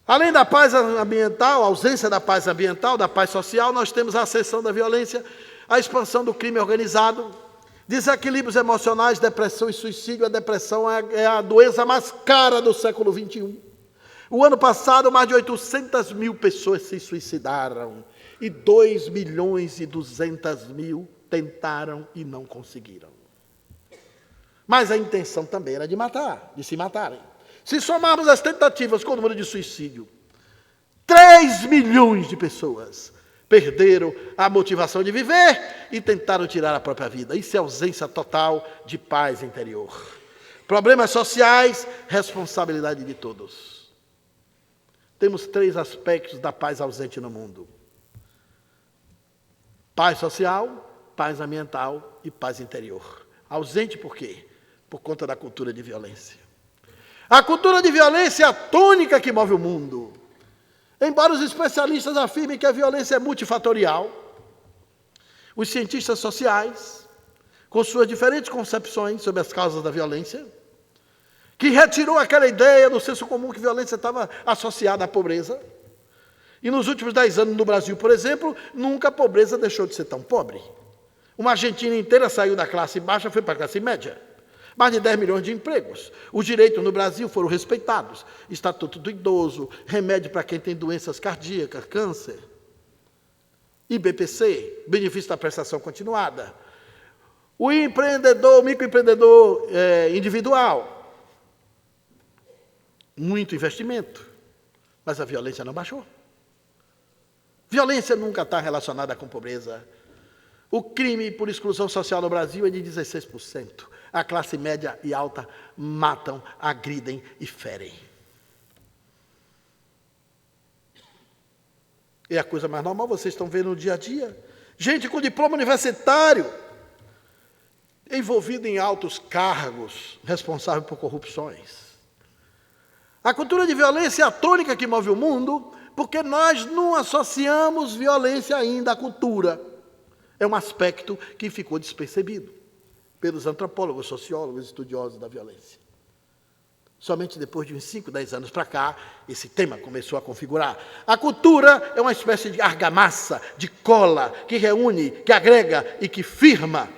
Além da paz ambiental, a ausência da paz ambiental, da paz social, nós temos a ascensão da violência, a expansão do crime organizado, desequilíbrios emocionais, depressão e suicídio. A depressão é a doença mais cara do século XXI. O ano passado, mais de 800 mil pessoas se suicidaram e 2.200.000 tentaram e não conseguiram. Mas a intenção também era de matar, de se matarem. Se somarmos as tentativas com o número de suicídio, 3 milhões de pessoas perderam a motivação de viver e tentaram tirar a própria vida. Isso é ausência total de paz interior. Problemas sociais, responsabilidade de todos. Temos 3 aspectos da paz ausente no mundo: paz social, paz ambiental e paz interior. Ausente por quê? Por conta da cultura de violência. A cultura de violência é a tônica que move o mundo. Embora os especialistas afirmem que a violência é multifatorial, os cientistas sociais, com suas diferentes concepções sobre as causas da violência, que retirou aquela ideia do senso comum que violência estava associada à pobreza. E nos últimos 10 anos no Brasil, por exemplo, nunca a pobreza deixou de ser tão pobre. Uma Argentina inteira saiu da classe baixa e foi para a classe média. Mais de 10 milhões de empregos. Os direitos no Brasil foram respeitados. Estatuto do idoso, remédio para quem tem doenças cardíacas, câncer. IBPC, benefício da prestação continuada. O empreendedor, o microempreendedor individual. Muito investimento. Mas a violência não baixou. Violência nunca está relacionada com pobreza. O crime por exclusão social no Brasil é de 16%. A classe média e alta matam, agridem e ferem. É a coisa mais normal, vocês estão vendo no dia a dia. Gente com diploma universitário, envolvida em altos cargos, responsável por corrupções. A cultura de violência é a tônica que move o mundo, porque nós não associamos violência ainda à cultura. É um aspecto que ficou despercebido pelos antropólogos, sociólogos, estudiosos da violência. Somente depois de uns 5, 10 anos para cá, esse tema começou a configurar. A cultura é uma espécie de argamassa, de cola, que reúne, que agrega e que firma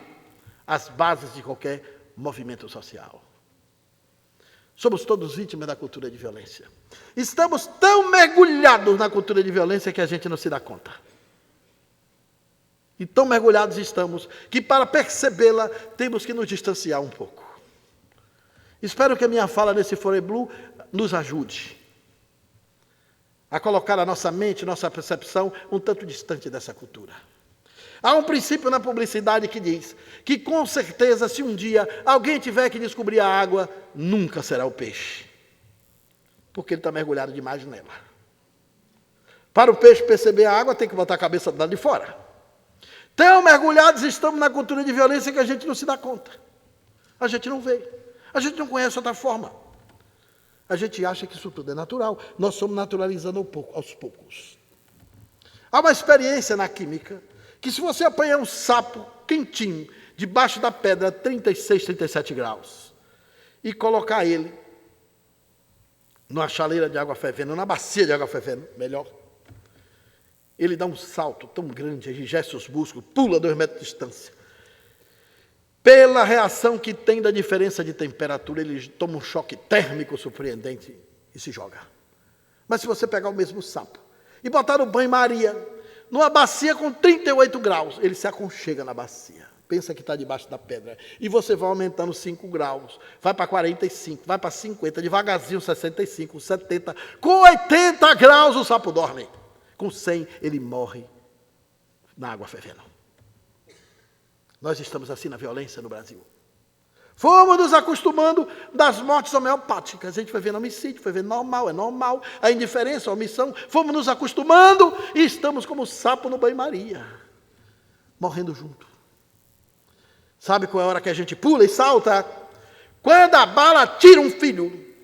as bases de qualquer movimento social. Somos todos vítimas da cultura de violência. Estamos tão mergulhados na cultura de violência que a gente não se dá conta. E tão mergulhados estamos que, para percebê-la, temos que nos distanciar um pouco. Espero que a minha fala nesse Fore Blue nos ajude a colocar a nossa mente, nossa percepção um tanto distante dessa cultura. Há um princípio na publicidade que diz que, com certeza, se um dia alguém tiver que descobrir a água, nunca será o peixe, porque ele está mergulhado demais nela. Para o peixe perceber a água, tem que botar a cabeça do lado de fora. Tão mergulhados estamos na cultura de violência que a gente não se dá conta. A gente não vê. A gente não conhece outra forma. A gente acha que isso tudo é natural. Nós somos naturalizando aos poucos. Há uma experiência na química que, se você apanhar um sapo quentinho debaixo da pedra a 36, 37 graus e colocar ele numa chaleira de água fervendo, na bacia de água fervendo, melhor, ele dá um salto tão grande, enrijece os músculos, pula 2 metros de distância. Pela reação que tem da diferença de temperatura, ele toma um choque térmico surpreendente e se joga. Mas se você pegar o mesmo sapo e botar no banho-maria, numa bacia com 38 graus, ele se aconchega na bacia. Pensa que está debaixo da pedra. E você vai aumentando 5 graus, vai para 45, vai para 50, devagarzinho 65, 70. Com 80 graus o sapo dorme. Com 100, ele morre na água fervendo. Nós estamos assim na violência no Brasil. Fomos nos acostumando das mortes homeopáticas. A gente foi vendo homicídio, foi vendo normal, é normal. A indiferença, a omissão. Fomos nos acostumando e estamos como sapo no banho-maria, morrendo junto. Sabe qual é a hora que a gente pula e salta? Quando a bala tira um filho,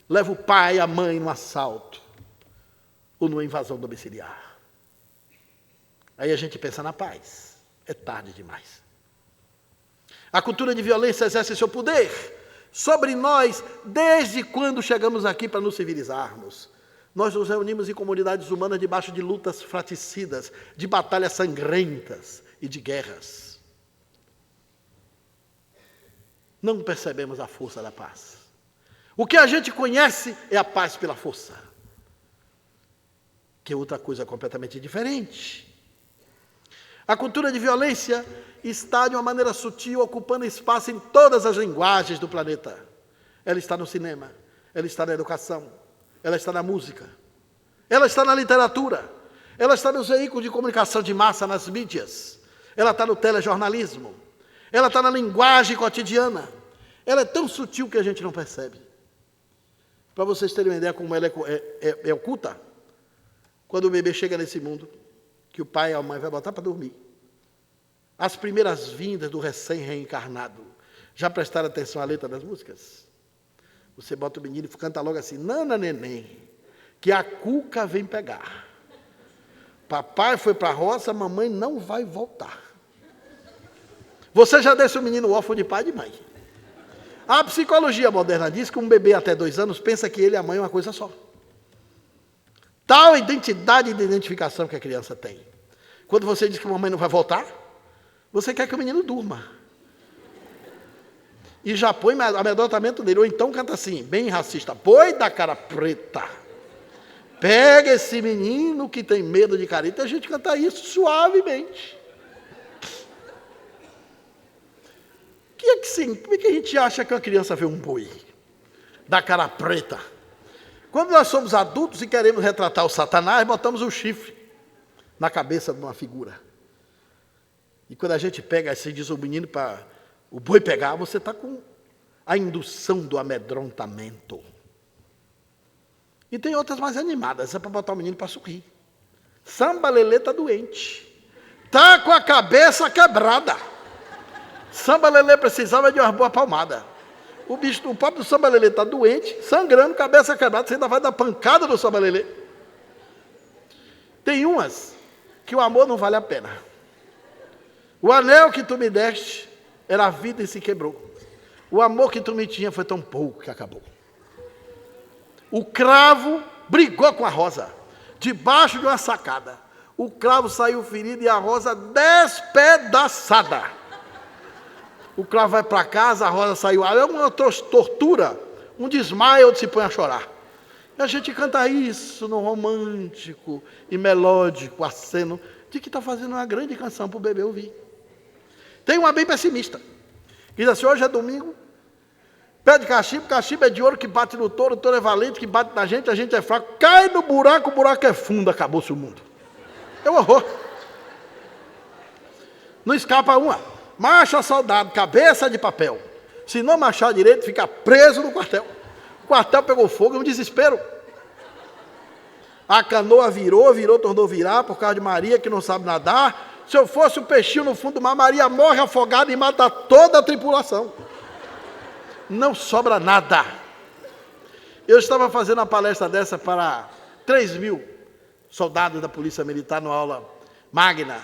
leva o pai e a mãe no assalto ou numa invasão domiciliar. Aí a gente pensa na paz. É tarde demais. A cultura de violência exerce seu poder sobre nós desde quando chegamos aqui para nos civilizarmos. Nós nos reunimos em comunidades humanas debaixo de lutas fratricidas, de batalhas sangrentas e de guerras. Não percebemos a força da paz. O que a gente conhece é a paz pela força, que é outra coisa completamente diferente. A cultura de violência está, de uma maneira sutil, ocupando espaço em todas as linguagens do planeta. Ela está no cinema, ela está na educação, ela está na música, ela está na literatura, ela está nos veículos de comunicação de massa, nas mídias, ela está no telejornalismo, ela está na linguagem cotidiana. Ela é tão sutil que a gente não percebe. Para vocês terem uma ideia como ela é oculta, quando o bebê chega nesse mundo, que o pai e a mãe vai botar para dormir, as primeiras vindas do recém-reencarnado, já prestaram atenção à letra das músicas? Você bota o menino e canta logo assim: nana neném, que a cuca vem pegar. Papai foi para a roça, mamãe não vai voltar. Você já deixa o menino órfão de pai e de mãe. A psicologia moderna diz que um bebê até 2 anos pensa que ele e a mãe é uma coisa só. Tal identidade de identificação que a criança tem. Quando você diz que a mamãe não vai voltar, você quer que o menino durma. E já põe amedrontamento nele. Ou então canta assim, bem racista: boi da cara preta, pega esse menino que tem medo de careta. A gente canta isso suavemente. Como é que a gente acha que uma criança vê um boi da cara preta? Quando nós somos adultos e queremos retratar o Satanás, botamos um chifre na cabeça de uma figura. E quando a gente pega assim, diz o menino para o boi pegar, você está com a indução do amedrontamento. E tem outras mais animadas, é para botar o menino para sorrir. Samba Lelê está doente, está com a cabeça quebrada. Samba Lelê precisava de uma boa palmada. O pobre do Samba Lelê está doente, sangrando, cabeça quebrada, você ainda vai dar pancada no Samba Lelê. Tem umas que o amor não vale a pena. O anel que tu me deste era a vida e se quebrou. O amor que tu me tinha foi tão pouco que acabou. O cravo brigou com a rosa, debaixo de uma sacada. O cravo saiu ferido e a rosa despedaçada. O cravo vai para casa, a rosa saiu. É uma tortura, um desmaio onde se põe a chorar. E a gente canta isso no romântico e melódico aceno de que está fazendo uma grande canção para o bebê ouvir. Tem uma bem pessimista, que diz assim: hoje é domingo, pede cachimbo, cachimbo é de ouro que bate no touro, o touro é valente que bate na gente, a gente é fraco, cai no buraco, o buraco é fundo, acabou-se o mundo. É um horror. Não escapa uma. Marcha soldado, cabeça de papel. Se não marchar direito, fica preso no quartel. O quartel pegou fogo, é um desespero. A canoa virou, tornou virar, por causa de Maria, que não sabe nadar. Se eu fosse um peixinho no fundo do mar, Maria morre afogada e mata toda a tripulação. Não sobra nada. Eu estava fazendo uma palestra dessa para 3.000 soldados da Polícia Militar numa aula magna.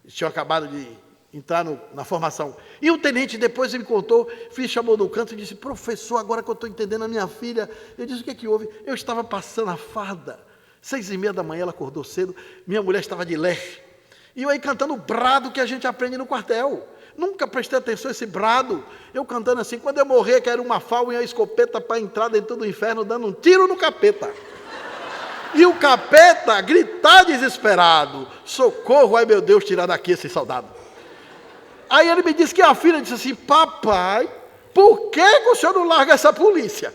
Eles tinham acabado de entrar na formação. E o tenente depois me contou, chamou no canto e disse: professor, agora que eu estou entendendo a minha filha. Eu disse: o que é que houve? Eu estava passando a farda, 6h30 da manhã, ela acordou cedo, minha mulher estava de lé. E eu aí cantando o brado que a gente aprende no quartel. Nunca prestei atenção a esse brado. Eu cantando assim: quando eu morrer, quero uma falva e uma escopeta para entrar dentro do inferno, dando um tiro no capeta. E o capeta gritar desesperado: socorro, ai meu Deus, tirar daqui esse soldado. Aí ele me disse que a filha disse assim: papai, por que o senhor não larga essa polícia?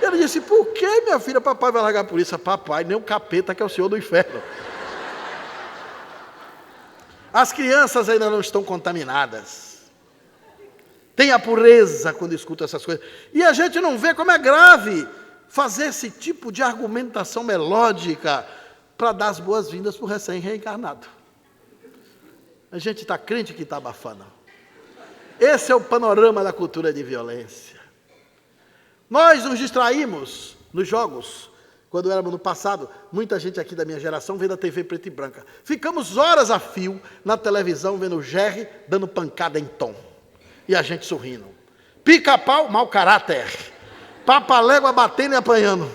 Ele disse: por que, minha filha, papai vai largar a polícia? Papai, nem o capeta que é o senhor do inferno. As crianças ainda não estão contaminadas. Tem a pureza quando escutam essas coisas. E a gente não vê como é grave fazer esse tipo de argumentação melódica para dar as boas-vindas para o recém-reencarnado. A gente está crente que está abafando. Esse é o panorama da cultura de violência. Nós nos distraímos nos jogos. Quando éramos no passado, muita gente aqui da minha geração vendo a TV preta e branca. Ficamos horas a fio na televisão vendo o Jerry dando pancada em Tom. E a gente sorrindo. Pica-pau, mau caráter. Papalégua batendo e apanhando.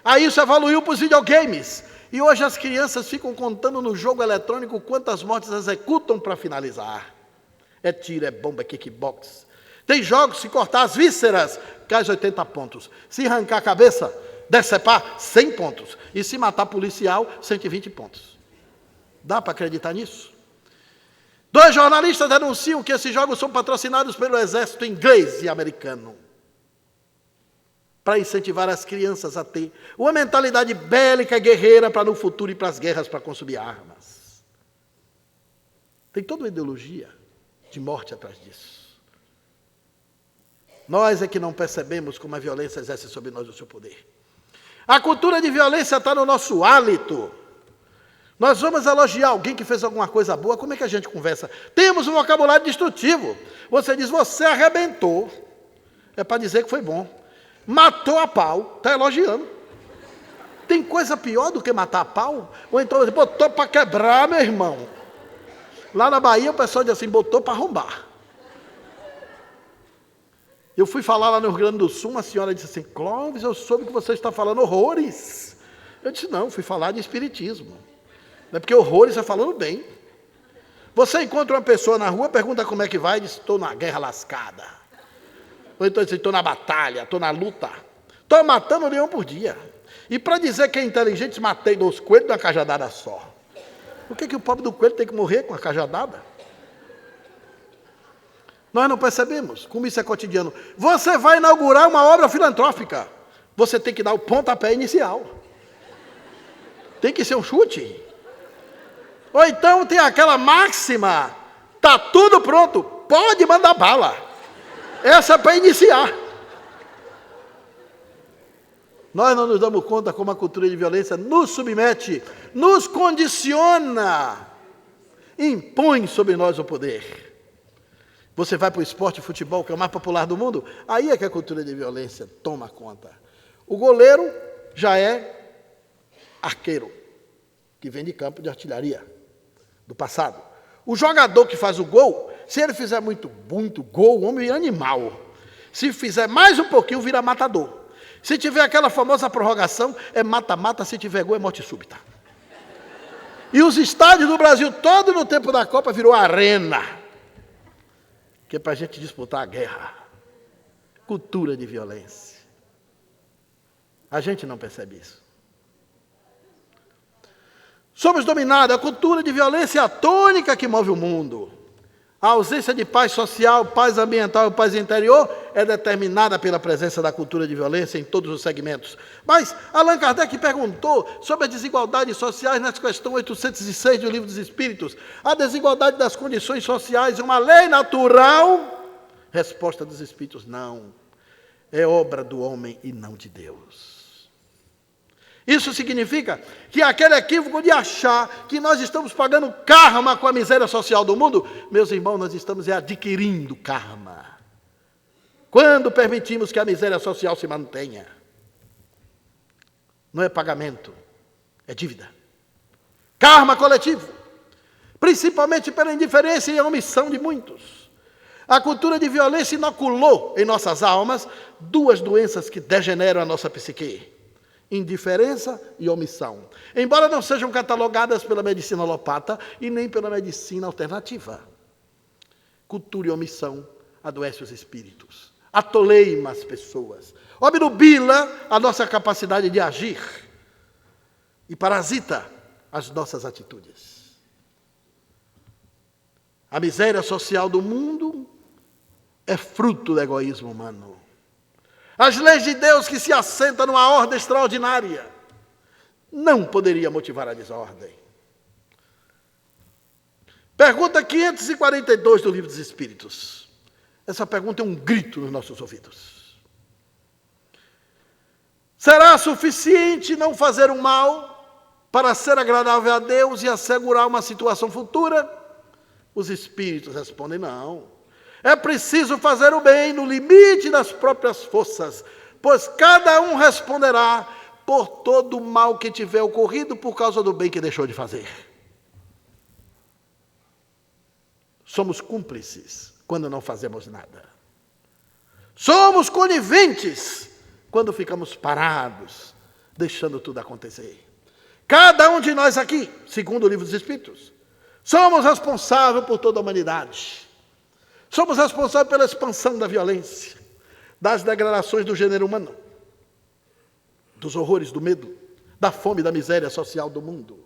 Aí isso evoluiu para os videogames. E hoje as crianças ficam contando no jogo eletrônico quantas mortes executam para finalizar. É tiro, é bomba, é kickbox. Tem jogos, se cortar as vísceras, cai 80 pontos. Se arrancar a cabeça, decepar, 100 pontos. E se matar policial, 120 pontos. Dá para acreditar nisso? 2 jornalistas denunciam que esses jogos são patrocinados pelo exército inglês e americano, para incentivar as crianças a ter uma mentalidade bélica e guerreira para no futuro ir para as guerras para consumir armas. Tem toda uma ideologia de morte atrás disso. Nós é que não percebemos como a violência exerce sobre nós o seu poder. A cultura de violência está no nosso hálito. Nós vamos elogiar alguém que fez alguma coisa boa, como é que a gente conversa? Temos um vocabulário destrutivo. Você diz, você arrebentou. É para dizer que foi bom. Matou a pau, está elogiando. Tem coisa pior do que matar a pau? Ou então, botou para quebrar, meu irmão. Lá na Bahia, o pessoal diz assim, botou para arrombar. Eu fui falar lá no Rio Grande do Sul, uma senhora disse assim, Clóvis, eu soube que você está falando horrores. Eu disse, não, fui falar de espiritismo. Não é porque horrores é falando bem. Você encontra uma pessoa na rua, pergunta como é que vai, diz, estou na guerra lascada. Ou então diz, estou na batalha, estou na luta. Estou matando 1 leão por dia. E para dizer que é inteligente, matei 2 coelhos de uma cajadada só. Por que o pobre do coelho tem que morrer com a cajadada? Nós não percebemos como isso é cotidiano. Você vai inaugurar uma obra filantrópica. Você tem que dar o pontapé inicial. Tem que ser um chute. Ou então tem aquela máxima, está tudo pronto, pode mandar bala. Essa é para iniciar. Nós não nos damos conta como a cultura de violência nos submete, nos condiciona, impõe sobre nós o poder. Você vai para o esporte de futebol, que é o mais popular do mundo, aí é que a cultura de violência toma conta. O goleiro já é arqueiro, que vem de campo de artilharia, do passado. O jogador que faz o gol, se ele fizer muito gol, o homem é animal. Se fizer mais um pouquinho, vira matador. Se tiver aquela famosa prorrogação, é mata-mata, se tiver gol, é morte súbita. E os estádios do Brasil, todo no tempo da Copa, virou arena. Que é para a gente disputar a guerra. Cultura de violência. A gente não percebe isso. Somos dominados, a cultura de violência é a tônica que move o mundo. A ausência de paz social, paz ambiental e paz interior é determinada pela presença da cultura de violência em todos os segmentos. Mas Allan Kardec perguntou sobre as desigualdades sociais na questão 806 do Livro dos Espíritos. A desigualdade das condições sociais é uma lei natural? Resposta dos Espíritos, não. É obra do homem e não de Deus. Isso significa que aquele equívoco de achar que nós estamos pagando karma com a miséria social do mundo, meus irmãos, nós estamos adquirindo karma. Quando permitimos que a miséria social se mantenha. Não é pagamento, é dívida. Karma coletivo, principalmente pela indiferença e a omissão de muitos. A cultura de violência inoculou em nossas almas 2 doenças que degeneram a nossa psique. Indiferença e omissão. Embora não sejam catalogadas pela medicina alopata e nem pela medicina alternativa. Cultura e omissão adoece os espíritos. Atoleima as pessoas. Obnubila a nossa capacidade de agir. E parasita as nossas atitudes. A miséria social do mundo é fruto do egoísmo humano. As leis de Deus que se assentam numa ordem extraordinária não poderia motivar a desordem. Pergunta 542 do Livro dos Espíritos. Essa pergunta é um grito nos nossos ouvidos. Será suficiente não fazer o mal para ser agradável a Deus e assegurar uma situação futura? Os Espíritos respondem, não. É preciso fazer o bem no limite das próprias forças, pois cada um responderá por todo o mal que tiver ocorrido por causa do bem que deixou de fazer. Somos cúmplices quando não fazemos nada. Somos coniventes quando ficamos parados, deixando tudo acontecer. Cada um de nós aqui, segundo o Livro dos Espíritos, somos responsáveis por toda a humanidade. Somos responsáveis pela expansão da violência, das degradações do gênero humano, dos horrores do medo, da fome e da miséria social do mundo.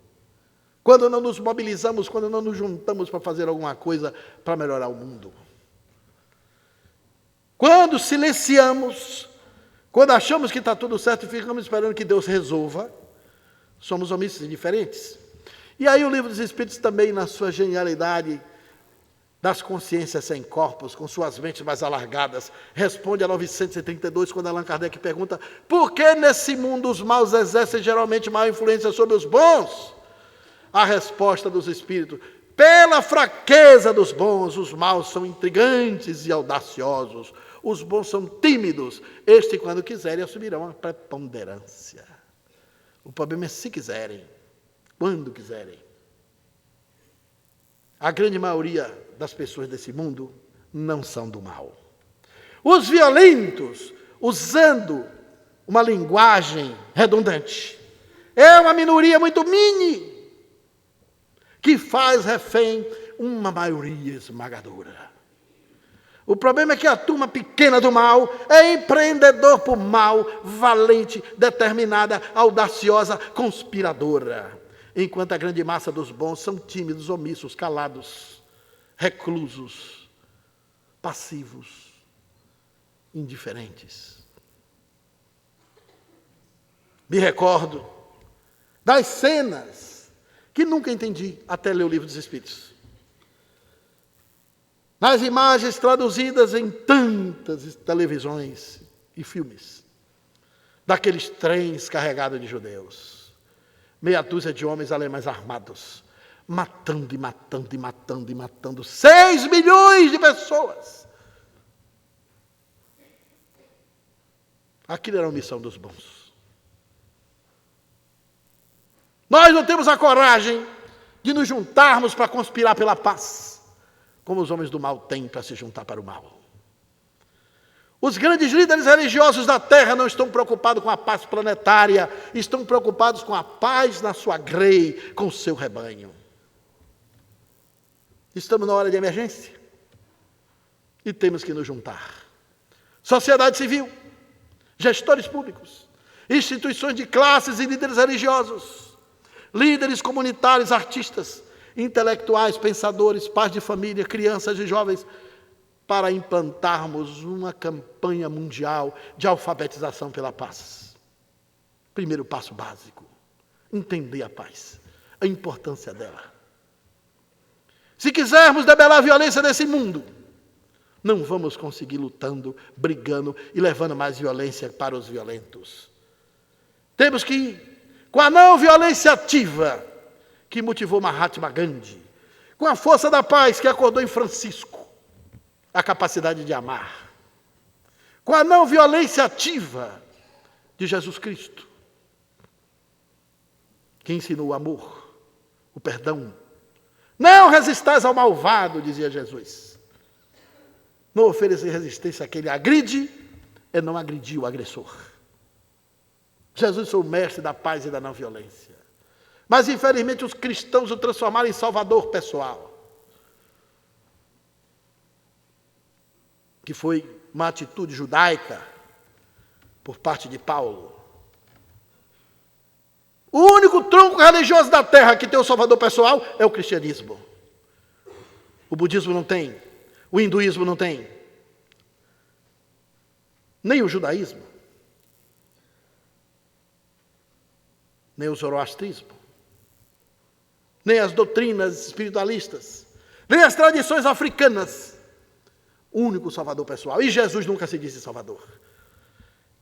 Quando não nos mobilizamos, quando não nos juntamos para fazer alguma coisa para melhorar o mundo. Quando silenciamos, quando achamos que está tudo certo e ficamos esperando que Deus resolva, somos omissos e indiferentes. E aí o Livro dos Espíritos também, na sua genialidade das consciências sem corpos, com suas mentes mais alargadas, responde a 932, quando Allan Kardec pergunta: por que nesse mundo os maus exercem geralmente maior influência sobre os bons? A resposta dos Espíritos: pela fraqueza dos bons, os maus são intrigantes e audaciosos, os bons são tímidos, estes, quando quiserem, assumirão a preponderância. O problema é se quiserem, quando quiserem. A grande maioria das pessoas desse mundo não são do mal. Os violentos, usando uma linguagem redundante, é uma minoria muito mini, que faz refém uma maioria esmagadora. O problema é que a turma pequena do mal é empreendedor por mal, valente, determinada, audaciosa, conspiradora. Enquanto a grande massa dos bons são tímidos, omissos, calados, reclusos, passivos, indiferentes. Me recordo das cenas que nunca entendi até ler o Livro dos Espíritos. Nas imagens traduzidas em tantas televisões e filmes, daqueles trens carregados de judeus. Meia dúzia de homens alemães armados, matando e matando e matando e matando 6 milhões de pessoas. Aquilo era a missão dos bons. Nós não temos a coragem de nos juntarmos para conspirar pela paz, como os homens do mal têm para se juntar para o mal. Os grandes líderes religiosos da Terra não estão preocupados com a paz planetária, estão preocupados com a paz na sua grei, com o seu rebanho. Estamos na hora de emergência e temos que nos juntar. Sociedade civil, gestores públicos, instituições de classes e líderes religiosos, líderes comunitários, artistas, intelectuais, pensadores, pais de família, crianças e jovens, para implantarmos uma campanha mundial de alfabetização pela paz. Primeiro passo básico: entender a paz, a importância dela. Se quisermos debelar a violência desse mundo, não vamos conseguir lutando, brigando e levando mais violência para os violentos. Temos que ir com a não violência ativa que motivou Mahatma Gandhi, com a força da paz que acordou em Francisco a capacidade de amar, com a não violência ativa de Jesus Cristo, que ensinou o amor, o perdão. Não resistais ao malvado, dizia Jesus. Não oferecer resistência àquele agride é não agredir o agressor. Jesus foi o mestre da paz e da não violência. Mas, infelizmente, os cristãos o transformaram em salvador pessoal, que foi uma atitude judaica por parte de Paulo. O único tronco religioso da terra que tem o salvador pessoal é o cristianismo. O budismo não tem, o hinduísmo não tem, nem o judaísmo, nem o zoroastrismo, nem as doutrinas espiritualistas, nem as tradições africanas. O único salvador pessoal. E Jesus nunca se disse salvador.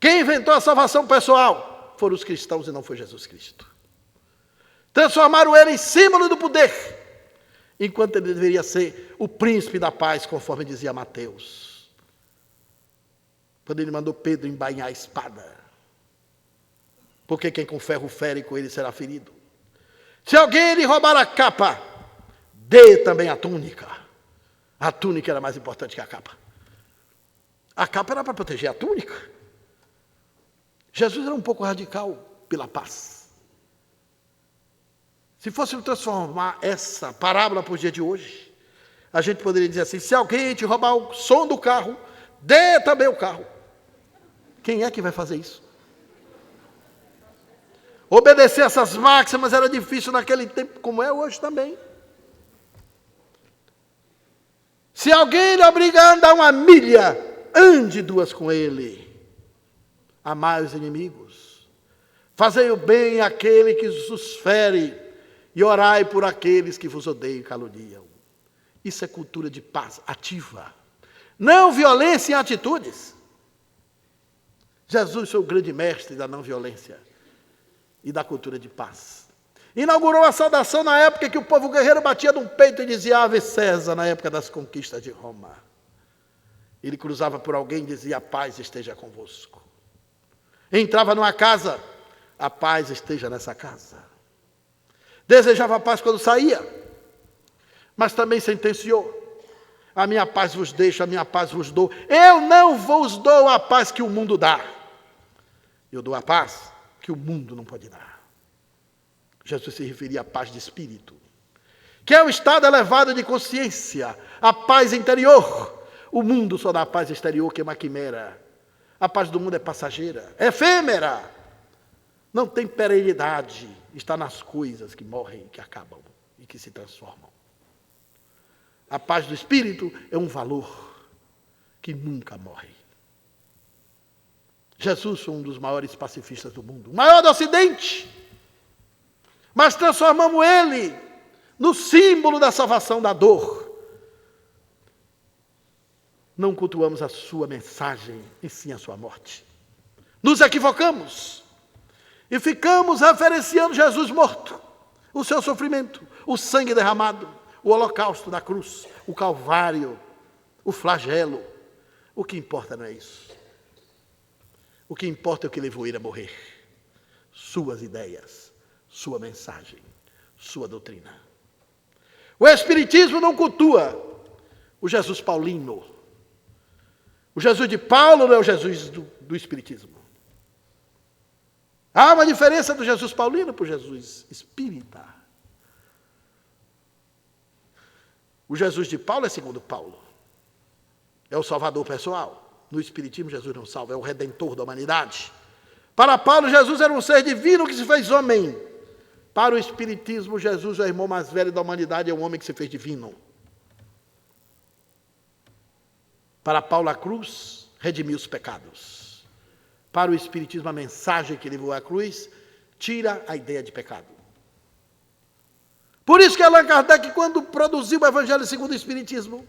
Quem inventou a salvação pessoal foram os cristãos e não foi Jesus Cristo. Transformaram ele em símbolo do poder, enquanto ele deveria ser o príncipe da paz, conforme dizia Mateus, quando ele mandou Pedro embainhar a espada. Porque quem com ferro fere, com ele será ferido. Se alguém lhe roubar a capa, dê também a túnica. A túnica era mais importante que a capa. A capa era para proteger a túnica. Jesus era um pouco radical. pela paz. Se fôssemos transformar essa parábola para o dia de hoje, a gente poderia dizer assim: se alguém te roubar o som do carro, dê também o carro. Quem é que vai fazer isso? Obedecer essas máximas era difícil naquele tempo, como é hoje também. Se alguém lhe obrigar a andar 1 milha, ande 2 com ele. Amai os inimigos. Fazei o bem àquele que vos fere, e orai por aqueles que vos odeiam e caluniam. Isso é cultura de paz ativa. Não violência em atitudes. Jesus foi o grande mestre da não violência e da cultura de paz. Inaugurou a saudação na época que o povo guerreiro batia no peito e dizia Ave César, na época das conquistas de Roma. Ele cruzava por alguém e dizia: a paz esteja convosco. Entrava numa casa, a paz esteja nessa casa. Desejava a paz quando saía, mas também sentenciou: a minha paz vos deixo, a minha paz vos dou. Eu não vos dou a paz que o mundo dá. Eu dou a paz que o mundo não pode dar. Jesus se referia à paz de espírito, que é o estado elevado de consciência, a paz interior. O mundo só dá a paz exterior, que é uma quimera. A paz do mundo é passageira, é efêmera, não tem perenidade, está nas coisas que morrem, que acabam e que se transformam. A paz do espírito é um valor que nunca morre. Jesus foi um dos maiores pacifistas do mundo, o maior do Ocidente, mas transformamos ele no símbolo da salvação da dor. Não cultuamos a sua mensagem, e sim a sua morte. Nos equivocamos e ficamos referenciando Jesus morto, o seu sofrimento, o sangue derramado, o holocausto da cruz, o calvário, o flagelo. O que importa não é isso. O que importa é o que levou ele a morrer. Suas ideias, sua mensagem, sua doutrina. O Espiritismo não cultua o Jesus paulino. O Jesus de Paulo não é o Jesus do Espiritismo. Há uma diferença do Jesus paulino para o Jesus espírita. O Jesus de Paulo é segundo Paulo. É o salvador pessoal. No Espiritismo, Jesus não salva, é o redentor da humanidade. Para Paulo, Jesus era um ser divino que se fez homem. Para o Espiritismo, Jesus é o irmão mais velho da humanidade, é um homem que se fez divino. Para Paulo, a cruz redimiu os pecados. Para o Espiritismo, a mensagem que levou à cruz tira a ideia de pecado. Por isso que Allan Kardec, quando produziu o Evangelho segundo o Espiritismo,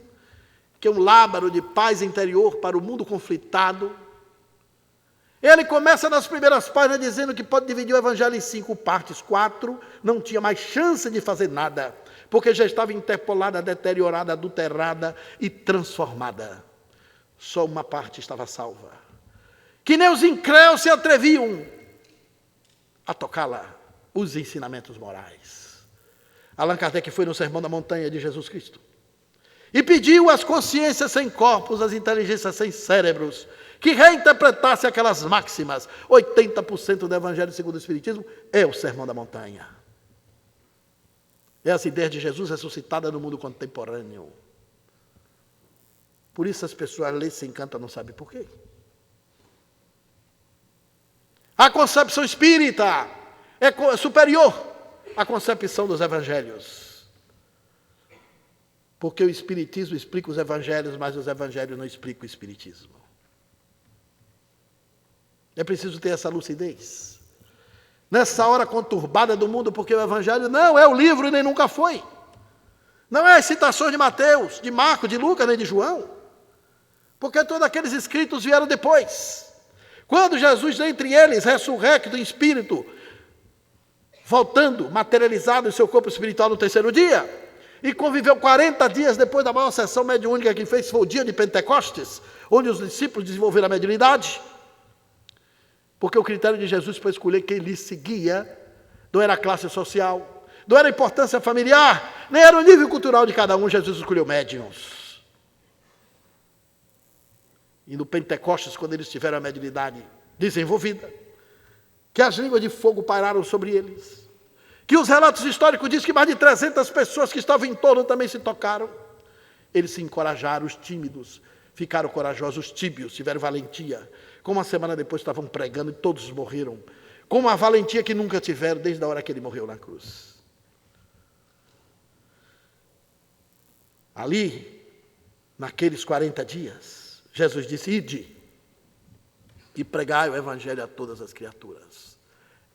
que é um lábaro de paz interior para o mundo conflitado, ele começa nas primeiras páginas dizendo que pode dividir o Evangelho em 5 partes. 4 não tinha mais chance de fazer nada, porque já estava interpolada, deteriorada, adulterada e transformada. Só uma parte estava salva. Que nem os incréus se atreviam a tocá-la, os ensinamentos morais. Allan Kardec foi no Sermão da Montanha de Jesus Cristo e pediu às consciências sem corpos, às inteligências sem cérebros, que reinterpretasse aquelas máximas. 80% do Evangelho segundo o Espiritismo é o Sermão da Montanha. É essa ideia de Jesus ressuscitada no mundo contemporâneo. Por isso as pessoas lêem, se encantam, não sabem por quê. A concepção espírita é superior à concepção dos evangelhos. Porque o Espiritismo explica os evangelhos, mas os evangelhos não explicam o Espiritismo. É preciso ter essa lucidez. Nessa hora conturbada do mundo, porque o Evangelho não é o livro e nem nunca foi. Não é as citações de Mateus, de Marcos, de Lucas, nem de João. Porque todos aqueles escritos vieram depois. Quando Jesus, dentre eles, ressurrecto em espírito, voltando, materializado em seu corpo espiritual no 3º dia, e conviveu 40 dias depois da maior sessão mediúnica que fez, foi o dia de Pentecostes, onde os discípulos desenvolveram a mediunidade. Porque o critério de Jesus para escolher quem lhe seguia não era a classe social, não era a importância familiar, nem era o nível cultural de cada um. Jesus escolheu médiuns. E no Pentecostes, quando eles tiveram a mediunidade desenvolvida, que as línguas de fogo pairaram sobre eles, que os relatos históricos dizem que mais de 300 pessoas que estavam em torno também se tocaram. Eles se encorajaram, os tímidos ficaram corajosos, os tíbios tiveram valentia. Como uma semana depois estavam pregando e todos morreram, com uma valentia que nunca tiveram desde a hora que ele morreu na cruz. Ali, naqueles 40 dias, Jesus disse: ide e pregai o evangelho a todas as criaturas.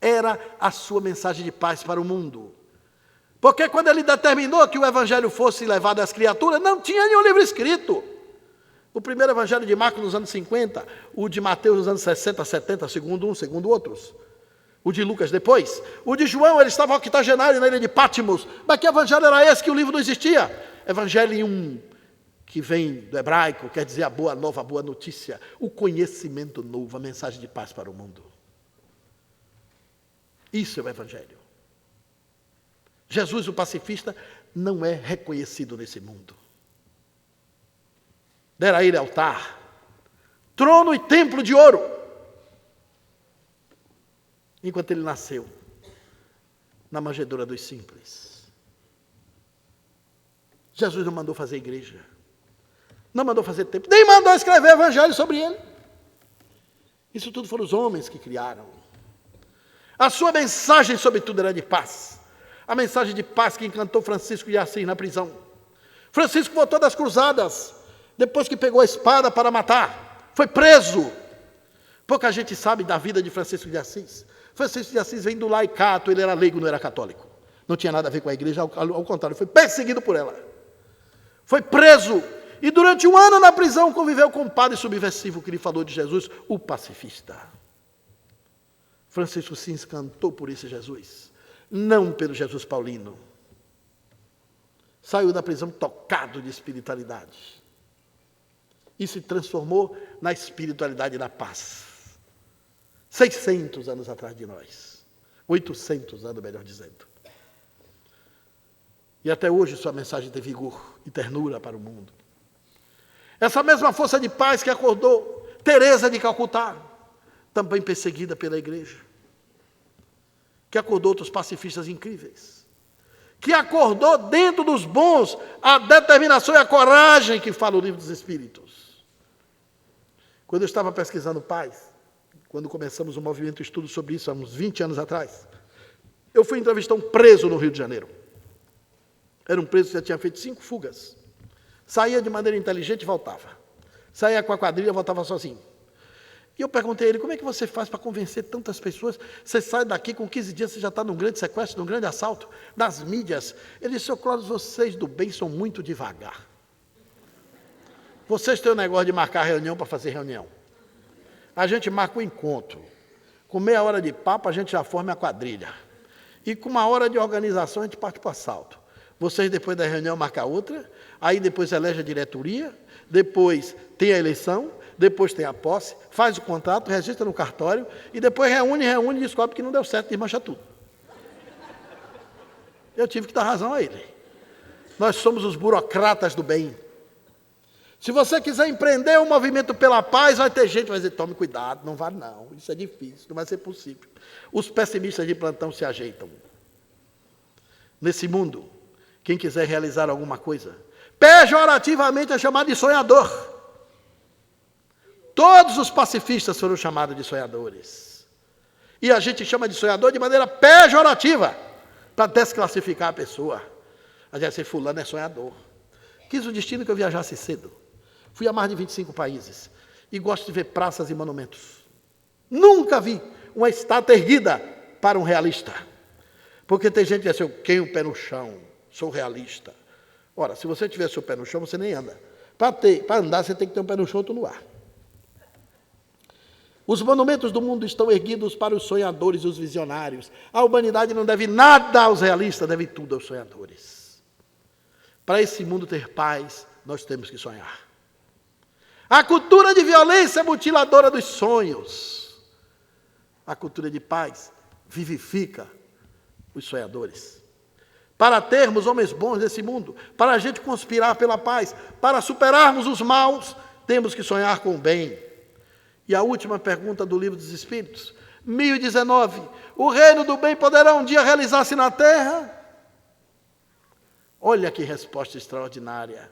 Era a sua mensagem de paz para o mundo. Porque quando ele determinou que o evangelho fosse levado às criaturas, não tinha nenhum livro escrito. O primeiro evangelho de Marcos nos anos 50, o de Mateus nos anos 60, 70, segundo um, segundo outros. O de Lucas depois. O de João, ele estava octogenário na ilha de Patmos. Mas que evangelho era esse que o livro não existia? Evangelium, que vem do hebraico, quer dizer a boa nova, a boa notícia, o conhecimento novo, a mensagem de paz para o mundo. Isso é o evangelho. Jesus, o pacifista, não é reconhecido nesse mundo. Dera a ele altar, trono e templo de ouro. Enquanto ele nasceu na manjedoura dos simples. Jesus não mandou fazer igreja, não mandou fazer templo, nem mandou escrever evangelho sobre ele. Isso tudo foram os homens que criaram. A sua mensagem, sobretudo, era de paz. A mensagem de paz que encantou Francisco de Assis na prisão. Francisco voltou das cruzadas, depois que pegou a espada para matar, foi preso. Pouca gente sabe da vida de Francisco de Assis. Francisco de Assis vem do laicato, ele era leigo, não era católico. Não tinha nada a ver com a igreja, ao contrário, foi perseguido por ela. Foi preso e durante 1 ano na prisão conviveu com um padre subversivo que lhe falou de Jesus, o pacifista. Francisco se encantou por esse Jesus, não pelo Jesus paulino. Saiu da prisão tocado de espiritualidade e se transformou na espiritualidade da paz. 600 anos atrás de nós, 800 anos, melhor dizendo. E até hoje sua mensagem tem vigor e ternura para o mundo. Essa mesma força de paz que acordou Teresa de Calcutá, também perseguida pela igreja, que acordou outros pacifistas incríveis, que acordou dentro dos bons a determinação e a coragem que fala o Livro dos Espíritos. Quando eu estava pesquisando paz, quando começamos um movimento de estudo sobre isso há uns 20 anos atrás, eu fui entrevistar um preso no Rio de Janeiro. Era um preso que já tinha feito 5 fugas. Saía de maneira inteligente e voltava. Saía com a quadrilha e voltava sozinho. E eu perguntei a ele, como é que você faz para convencer tantas pessoas? Você sai daqui com 15 dias, você já está num grande sequestro, num grande assalto, nas mídias. Ele disse, seu Clóvis, vocês do bem são muito devagar. Vocês têm o negócio de marcar reunião para fazer reunião. A gente marca um encontro. Com meia hora de papo, a gente já forma a quadrilha. E com 1 hora de organização, a gente parte para o assalto. Vocês, depois da reunião, marcam outra, aí depois elege a diretoria, depois tem a eleição, depois tem a posse, faz o contrato, registra no cartório, e depois reúne e descobre que não deu certo e desmancha tudo. Eu tive que dar razão a ele. Nós somos os burocratas do bem. Se você quiser empreender um movimento pela paz, vai ter gente que vai dizer, tome cuidado, não vai não, isso é difícil, não vai ser possível. Os pessimistas de plantão se ajeitam. Nesse mundo, quem quiser realizar alguma coisa, pejorativamente é chamado de sonhador. Todos os pacifistas foram chamados de sonhadores. E a gente chama de sonhador de maneira pejorativa, para desclassificar a pessoa. A gente dizer, fulano é sonhador. Quis o destino que eu viajasse cedo. Fui a mais de 25 países. E gosto de ver praças e monumentos. Nunca vi uma estátua erguida para um realista. Porque tem gente que diz assim, eu tenho o pé no chão, sou realista. Ora, se você tiver seu pé no chão, você nem anda. Para andar, você tem que ter um pé no chão e outro no ar. Os monumentos do mundo estão erguidos para os sonhadores e os visionários. A humanidade não deve nada aos realistas, deve tudo aos sonhadores. Para esse mundo ter paz, nós temos que sonhar. A cultura de violência é mutiladora dos sonhos. A cultura de paz vivifica os sonhadores. Para termos homens bons nesse mundo, para a gente conspirar pela paz, para superarmos os maus, temos que sonhar com o bem. E a última pergunta do Livro dos Espíritos, 1019. O reino do bem poderá um dia realizar-se na terra? Olha que resposta extraordinária.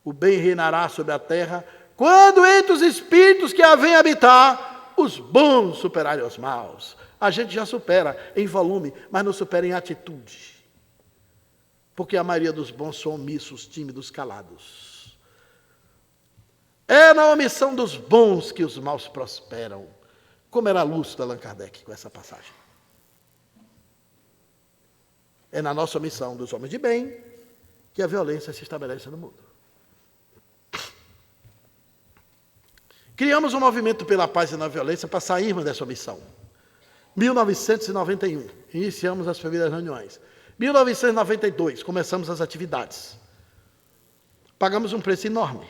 O bem reinará sobre a terra quando entre os espíritos que a vêm habitar, os bons superarem os maus. A gente já supera em volume, mas não supera em atitude. Porque a maioria dos bons são omissos, tímidos, calados. É na omissão dos bons que os maus prosperam. Como era lúcido Allan Kardec com essa passagem. É na nossa omissão dos homens de bem que a violência se estabelece no mundo. Criamos um movimento pela paz e na violência para sairmos dessa omissão. 1991, iniciamos as primeiras reuniões. 1992, começamos as atividades. Pagamos um preço enorme.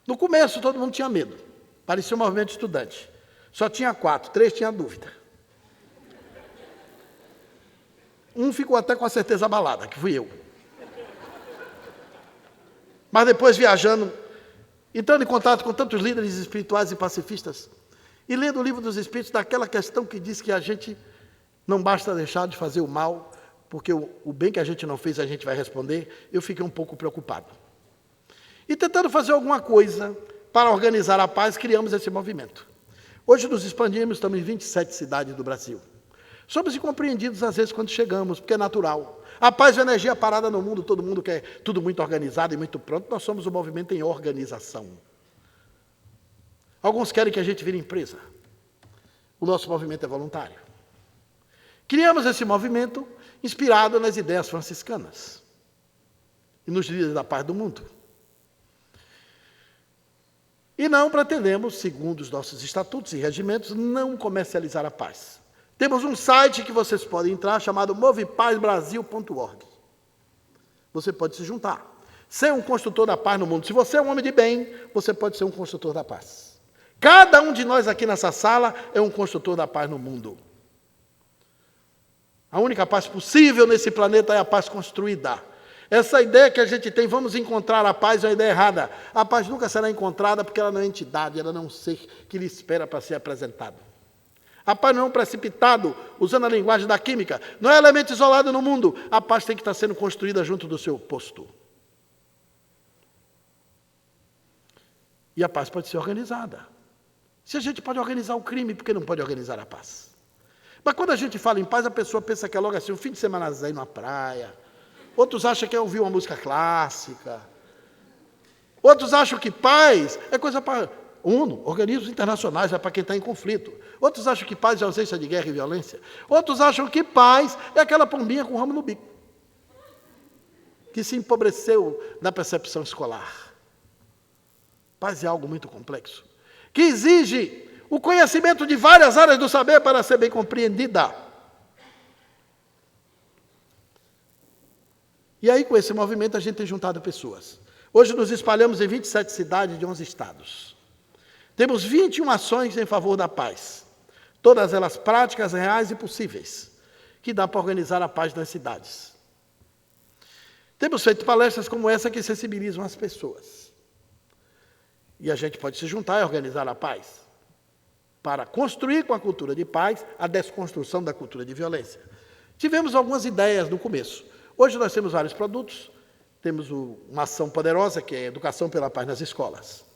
No começo, todo mundo tinha medo. Parecia um movimento estudante. Só tinha 4, 3 tinham dúvida. Um ficou até com a certeza abalada, que fui eu. Mas depois, viajando, entrando em contato com tantos líderes espirituais e pacifistas, e lendo o livro dos Espíritos, daquela questão que diz que a gente não basta deixar de fazer o mal, porque o bem que a gente não fez, a gente vai responder, eu fiquei um pouco preocupado. E tentando fazer alguma coisa para organizar a paz, criamos esse movimento. Hoje nos expandimos, estamos em 27 cidades do Brasil. Somos incompreendidos às vezes quando chegamos, porque é natural. A paz e a energia parada no mundo, todo mundo quer tudo muito organizado e muito pronto. Nós somos um movimento em organização. Alguns querem que a gente vire empresa. O nosso movimento é voluntário. Criamos esse movimento inspirado nas ideias franciscanas e nos líderes da paz do mundo. E não pretendemos, segundo os nossos estatutos e regimentos, não comercializar a paz. Temos um site que vocês podem entrar, chamado movepazbrasil.org. Você pode se juntar. Ser um construtor da paz no mundo. Se você é um homem de bem, você pode ser um construtor da paz. Cada um de nós aqui nessa sala é um construtor da paz no mundo. A única paz possível nesse planeta é a paz construída. Essa ideia que a gente tem, vamos encontrar a paz, é uma ideia errada. A paz nunca será encontrada porque ela não é entidade, ela não é um ser que lhe espera para ser apresentado. A paz não é um precipitado, usando a linguagem da química, não é elemento isolado no mundo. A paz tem que estar sendo construída junto do seu oposto. E a paz pode ser organizada. Se a gente pode organizar o crime, por que não pode organizar a paz? Mas quando a gente fala em paz, a pessoa pensa que é logo assim, um fim de semana aí na praia. Outros acham que é ouvir uma música clássica. Outros acham que paz é coisa para ONU, organismos internacionais, é para quem está em conflito. Outros acham que paz é ausência de guerra e violência. Outros acham que paz é aquela pombinha com ramo no bico, que se empobreceu na percepção escolar. Paz é algo muito complexo, que exige o conhecimento de várias áreas do saber para ser bem compreendida. E aí, com esse movimento, a gente tem juntado pessoas. Hoje nos espalhamos em 27 cidades de 11 estados. Temos 21 ações em favor da paz. Todas elas práticas, reais e possíveis, que dá para organizar a paz nas cidades. Temos feito palestras como essa que sensibilizam as pessoas. E a gente pode se juntar e organizar a paz, para construir com a cultura de paz a desconstrução da cultura de violência. Tivemos algumas ideias no começo. Hoje nós temos vários produtos. Temos uma ação poderosa, que é a Educação pela Paz nas escolas.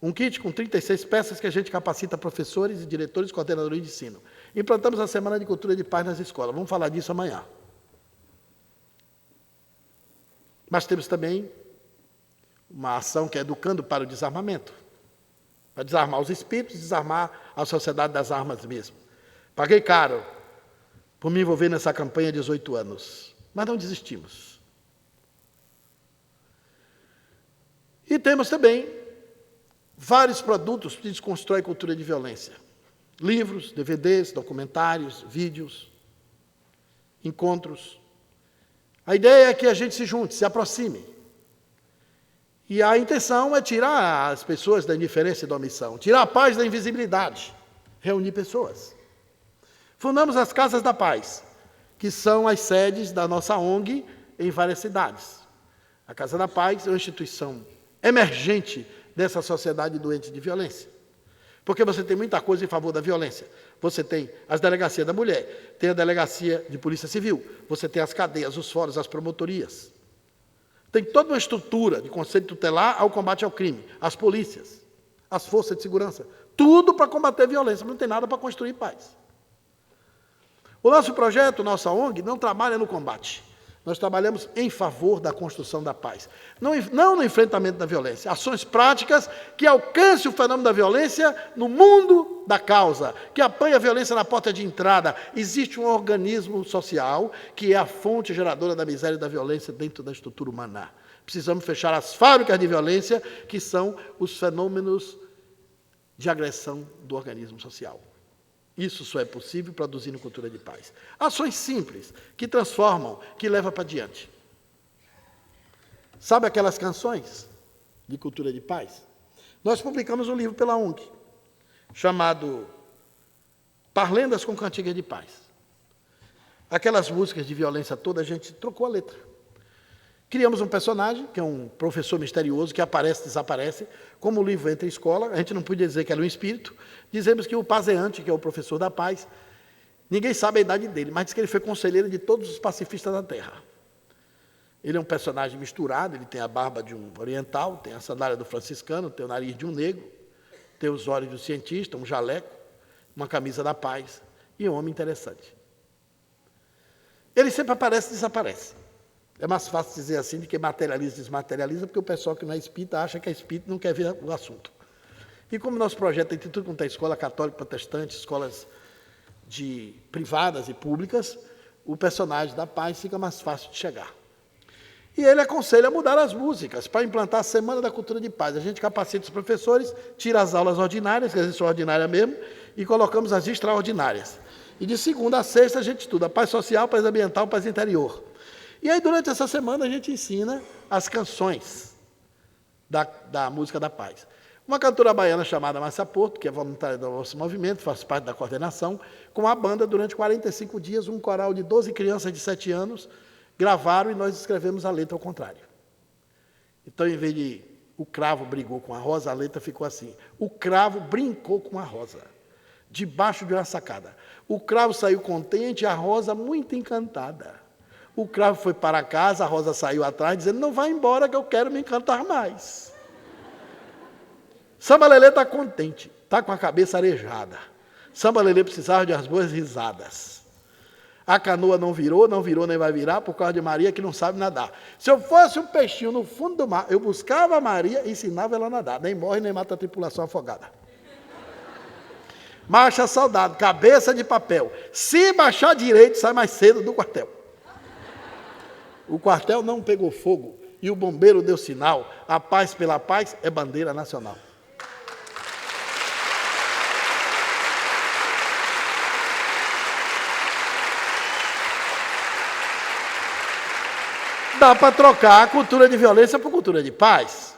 Um kit com 36 peças que a gente capacita professores e diretores, coordenadores de ensino. Implantamos a Semana de Cultura de Paz nas escolas. Vamos falar disso amanhã. Mas temos também uma ação que é Educando para o Desarmamento. Para desarmar os espíritos, desarmar a sociedade das armas mesmo. Paguei caro por me envolver nessa campanha há 18 anos. Mas não desistimos. E temos também vários produtos que desconstroem a cultura de violência. Livros, DVDs, documentários, vídeos, encontros. A ideia é que a gente se junte, se aproxime. E a intenção é tirar as pessoas da indiferença e da omissão, tirar a paz da invisibilidade, reunir pessoas. Fundamos as Casas da Paz, que são as sedes da nossa ONG em várias cidades. A Casa da Paz é uma instituição emergente dessa sociedade doente de violência. Porque você tem muita coisa em favor da violência. Você tem as delegacias da mulher, tem a delegacia de polícia civil, você tem as cadeias, os fóruns, as promotorias. Tem toda uma estrutura de conselho tutelar ao combate ao crime, as polícias, as forças de segurança, tudo para combater a violência, mas não tem nada para construir paz. O nosso projeto, nossa ONG, não trabalha no combate. Nós trabalhamos em favor da construção da paz. Não no enfrentamento da violência. Ações práticas que alcancem o fenômeno da violência no mundo da causa, que apanhe a violência na porta de entrada. Existe um organismo social que é a fonte geradora da miséria e da violência dentro da estrutura humana. Precisamos fechar as fábricas de violência, que são os fenômenos de agressão do organismo social. Isso só é possível produzindo cultura de paz. Ações simples, que transformam, que levam para diante. Sabe aquelas canções de cultura de paz? Nós publicamos um livro pela ONG, chamado Parlendas com Cantigas de Paz. Aquelas músicas de violência toda, a gente trocou a letra. Criamos um personagem, que é um professor misterioso, que aparece e desaparece. Como o livro entra em escola, a gente não podia dizer que era um espírito. Dizemos que o Paseante, que é o professor da paz, ninguém sabe a idade dele, mas diz que ele foi conselheiro de todos os pacifistas da Terra. Ele é um personagem misturado, ele tem a barba de um oriental, tem a sandália do franciscano, tem o nariz de um negro, tem os olhos do cientista, um jaleco, uma camisa da paz, e é um homem interessante. Ele sempre aparece e desaparece. É mais fácil dizer assim do que materializa e desmaterializa, porque o pessoal que não é espírita acha que é espírita e não quer ver o assunto. E como nosso projeto tem tudo quanto é escola católica, protestante, escolas privadas e públicas, o personagem da paz fica mais fácil de chegar. E ele aconselha a mudar as músicas para implantar a Semana da Cultura de Paz. A gente capacita os professores, tira as aulas ordinárias, que às vezes são ordinárias mesmo, e colocamos as extraordinárias. E de segunda a sexta a gente estuda paz social, paz ambiental, paz interior. E aí, durante essa semana, a gente ensina as canções da música da paz. Uma cantora baiana chamada Márcia Porto, que é voluntária do nosso movimento, faz parte da coordenação, com a banda, durante 45 dias, um coral de 12 crianças de 7 anos, gravaram e nós escrevemos a letra ao contrário. Então, em vez de o cravo brigou com a rosa, a letra ficou assim: o cravo brincou com a rosa, debaixo de uma sacada. O cravo saiu contente, a rosa muito encantada. O cravo foi para casa, a rosa saiu atrás, dizendo: não vai embora que eu quero me encantar mais. Samba Lelê está contente, está com a cabeça arejada. Samba Lelê precisava de umas boas risadas. A canoa não virou nem vai virar, por causa de Maria que não sabe nadar. Se eu fosse um peixinho no fundo do mar, eu buscava a Maria e ensinava ela a nadar. Nem morre, nem mata a tripulação afogada. Marcha soldado, cabeça de papel. Se baixar direito, sai mais cedo do quartel. O quartel não pegou fogo e o bombeiro deu sinal. A paz pela paz é bandeira nacional. Dá para trocar a cultura de violência por cultura de paz.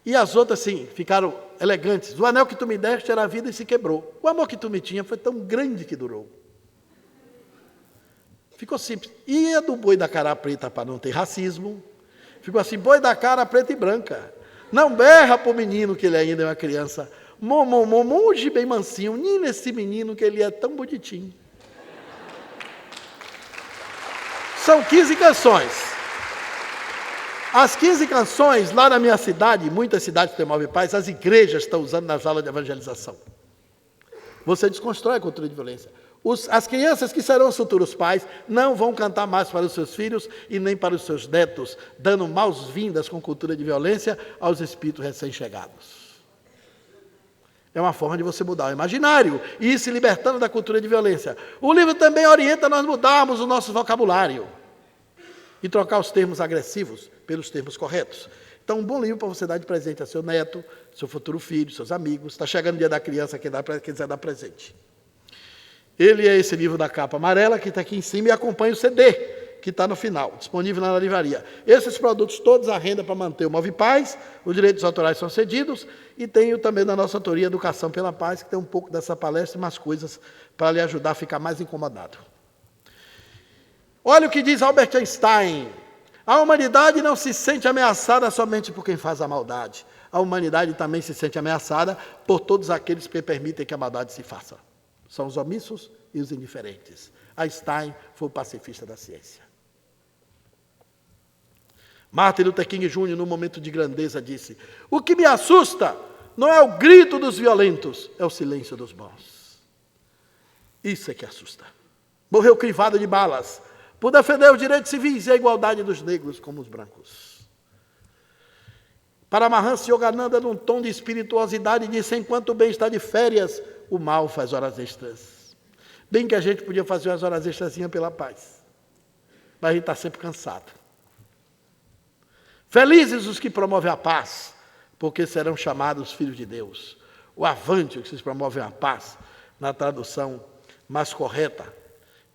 E as outras, sim, ficaram elegantes. O anel que tu me deste era a vida e se quebrou. O amor que tu me tinha foi tão grande que durou. Ficou simples. E a do boi da cara preta, para não ter racismo, ficou assim: boi da cara preta e branca. Não berra para o menino, que ele ainda é uma criança. Monge bem mansinho, nem nesse menino que ele é tão bonitinho. São 15 canções. As 15 canções, lá na minha cidade, muitas cidades têm Move Paz, as igrejas estão usando nas aulas de evangelização. Você desconstrói a cultura de violência. As crianças que serão os futuros pais não vão cantar mais para os seus filhos e nem para os seus netos, dando maus-vindas com cultura de violência aos espíritos recém-chegados. É uma forma de você mudar o imaginário e ir se libertando da cultura de violência. O livro também orienta nós mudarmos o nosso vocabulário e trocar os termos agressivos pelos termos corretos. Então, um bom livro para você dar de presente a seu neto, seu futuro filho, seus amigos. Está chegando o dia da criança, quem quiser dar presente. Ele é esse livro da capa amarela, que está aqui em cima, e acompanha o CD, que está no final, disponível na livraria. Esses produtos todos, a renda para manter o Move Paz, os direitos autorais são cedidos, e tenho também da nossa autoria Educação pela Paz, que tem um pouco dessa palestra e mais coisas para lhe ajudar a ficar mais incomodado. Olha o que diz Albert Einstein: a humanidade não se sente ameaçada somente por quem faz a maldade. a humanidade também se sente ameaçada por todos aqueles que permitem que a maldade se faça. São os omissos e os indiferentes. Einstein foi o pacifista da ciência. Martin Luther King Jr., num momento de grandeza, disse: o que me assusta não é o grito dos violentos, é o silêncio dos bons. Isso é que assusta. Morreu crivado de balas por defender os direitos civis e a igualdade dos negros como os brancos. Paramahansa Yogananda, num tom de espirituosidade, disse: enquanto o bem está de férias, o mal faz horas extras. Bem que a gente podia fazer umas horas extrazinhas pela paz, mas a gente está sempre cansado. Felizes os que promovem a paz, porque serão chamados filhos de Deus. O avante, os que promovem a paz, na tradução mais correta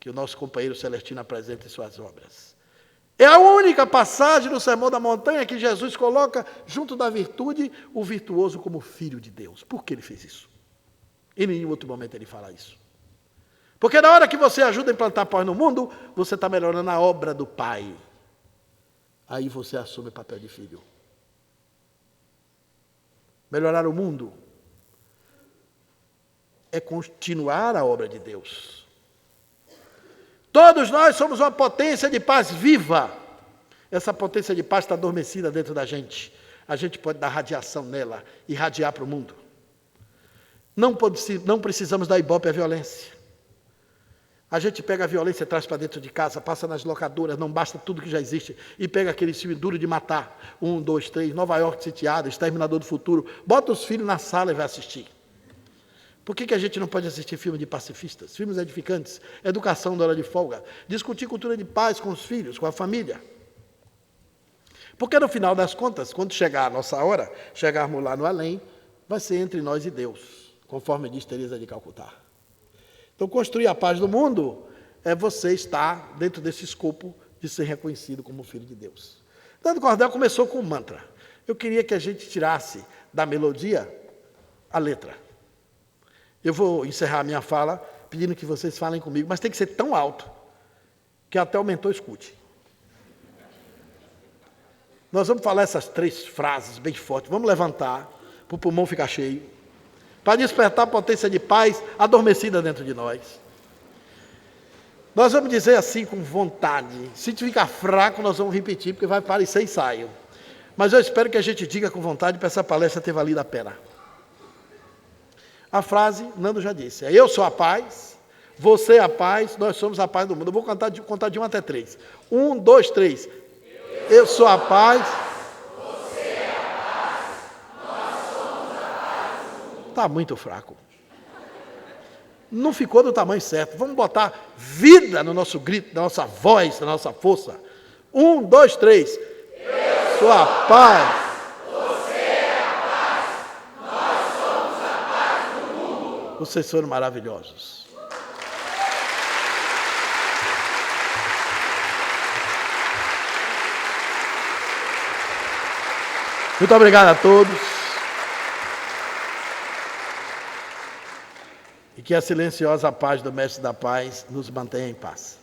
que o nosso companheiro Celestino apresenta em suas obras. É a única passagem no Sermão da Montanha que Jesus coloca, junto da virtude, o virtuoso como filho de Deus. Por que ele fez isso? Em nenhum outro momento ele fala isso. Porque na hora que você ajuda a implantar paz no mundo, você está melhorando a obra do Pai. Aí você assume o papel de filho. Melhorar o mundo é continuar a obra de Deus. Todos nós somos uma potência de paz viva. Essa potência de paz está adormecida dentro da gente. A gente pode dar radiação nela, irradiar para o mundo. Não precisamos dar ibope à violência. A gente pega a violência e traz para dentro de casa, passa nas locadoras, não basta tudo que já existe, e pega aquele filme duro de matar. 1, 2, 3, Nova York sitiada, Exterminador do Futuro. Bota os filhos na sala e vai assistir. Por que a gente não pode assistir filmes de pacifistas, filmes edificantes, educação da hora de folga, discutir cultura de paz com os filhos, com a família? Porque no final das contas, quando chegar a nossa hora, chegarmos lá no além, vai ser entre nós e Deus, conforme diz Teresa de Calcutá. Então, construir a paz do mundo é você estar dentro desse escopo de ser reconhecido como filho de Deus. Dando Cordel começou com um mantra. Eu queria que a gente tirasse da melodia a letra. Eu vou encerrar a minha fala pedindo que vocês falem comigo, mas tem que ser tão alto que até o mentor escute. Nós vamos falar essas 3 frases bem fortes. Vamos levantar para o pulmão ficar cheio, para despertar a potência de paz adormecida dentro de nós. Nós vamos dizer assim com vontade. Se ficar fraco, nós vamos repetir, porque vai parecer ensaio. Mas eu espero que a gente diga com vontade para essa palestra ter valido a pena. A frase, Nando já disse, é: eu sou a paz, você é a paz, nós somos a paz do mundo. Eu vou contar de 1 até 3. 1, 2, 3. Eu sou a paz. Você é a paz, nós somos a paz do mundo. Está muito fraco. Não ficou do tamanho certo. Vamos botar vida no nosso grito, na nossa voz, na nossa força. 1, 2, 3. Eu sou a paz. Vocês foram maravilhosos. Muito obrigado a todos. E que a silenciosa paz do Mestre da Paz nos mantenha em paz.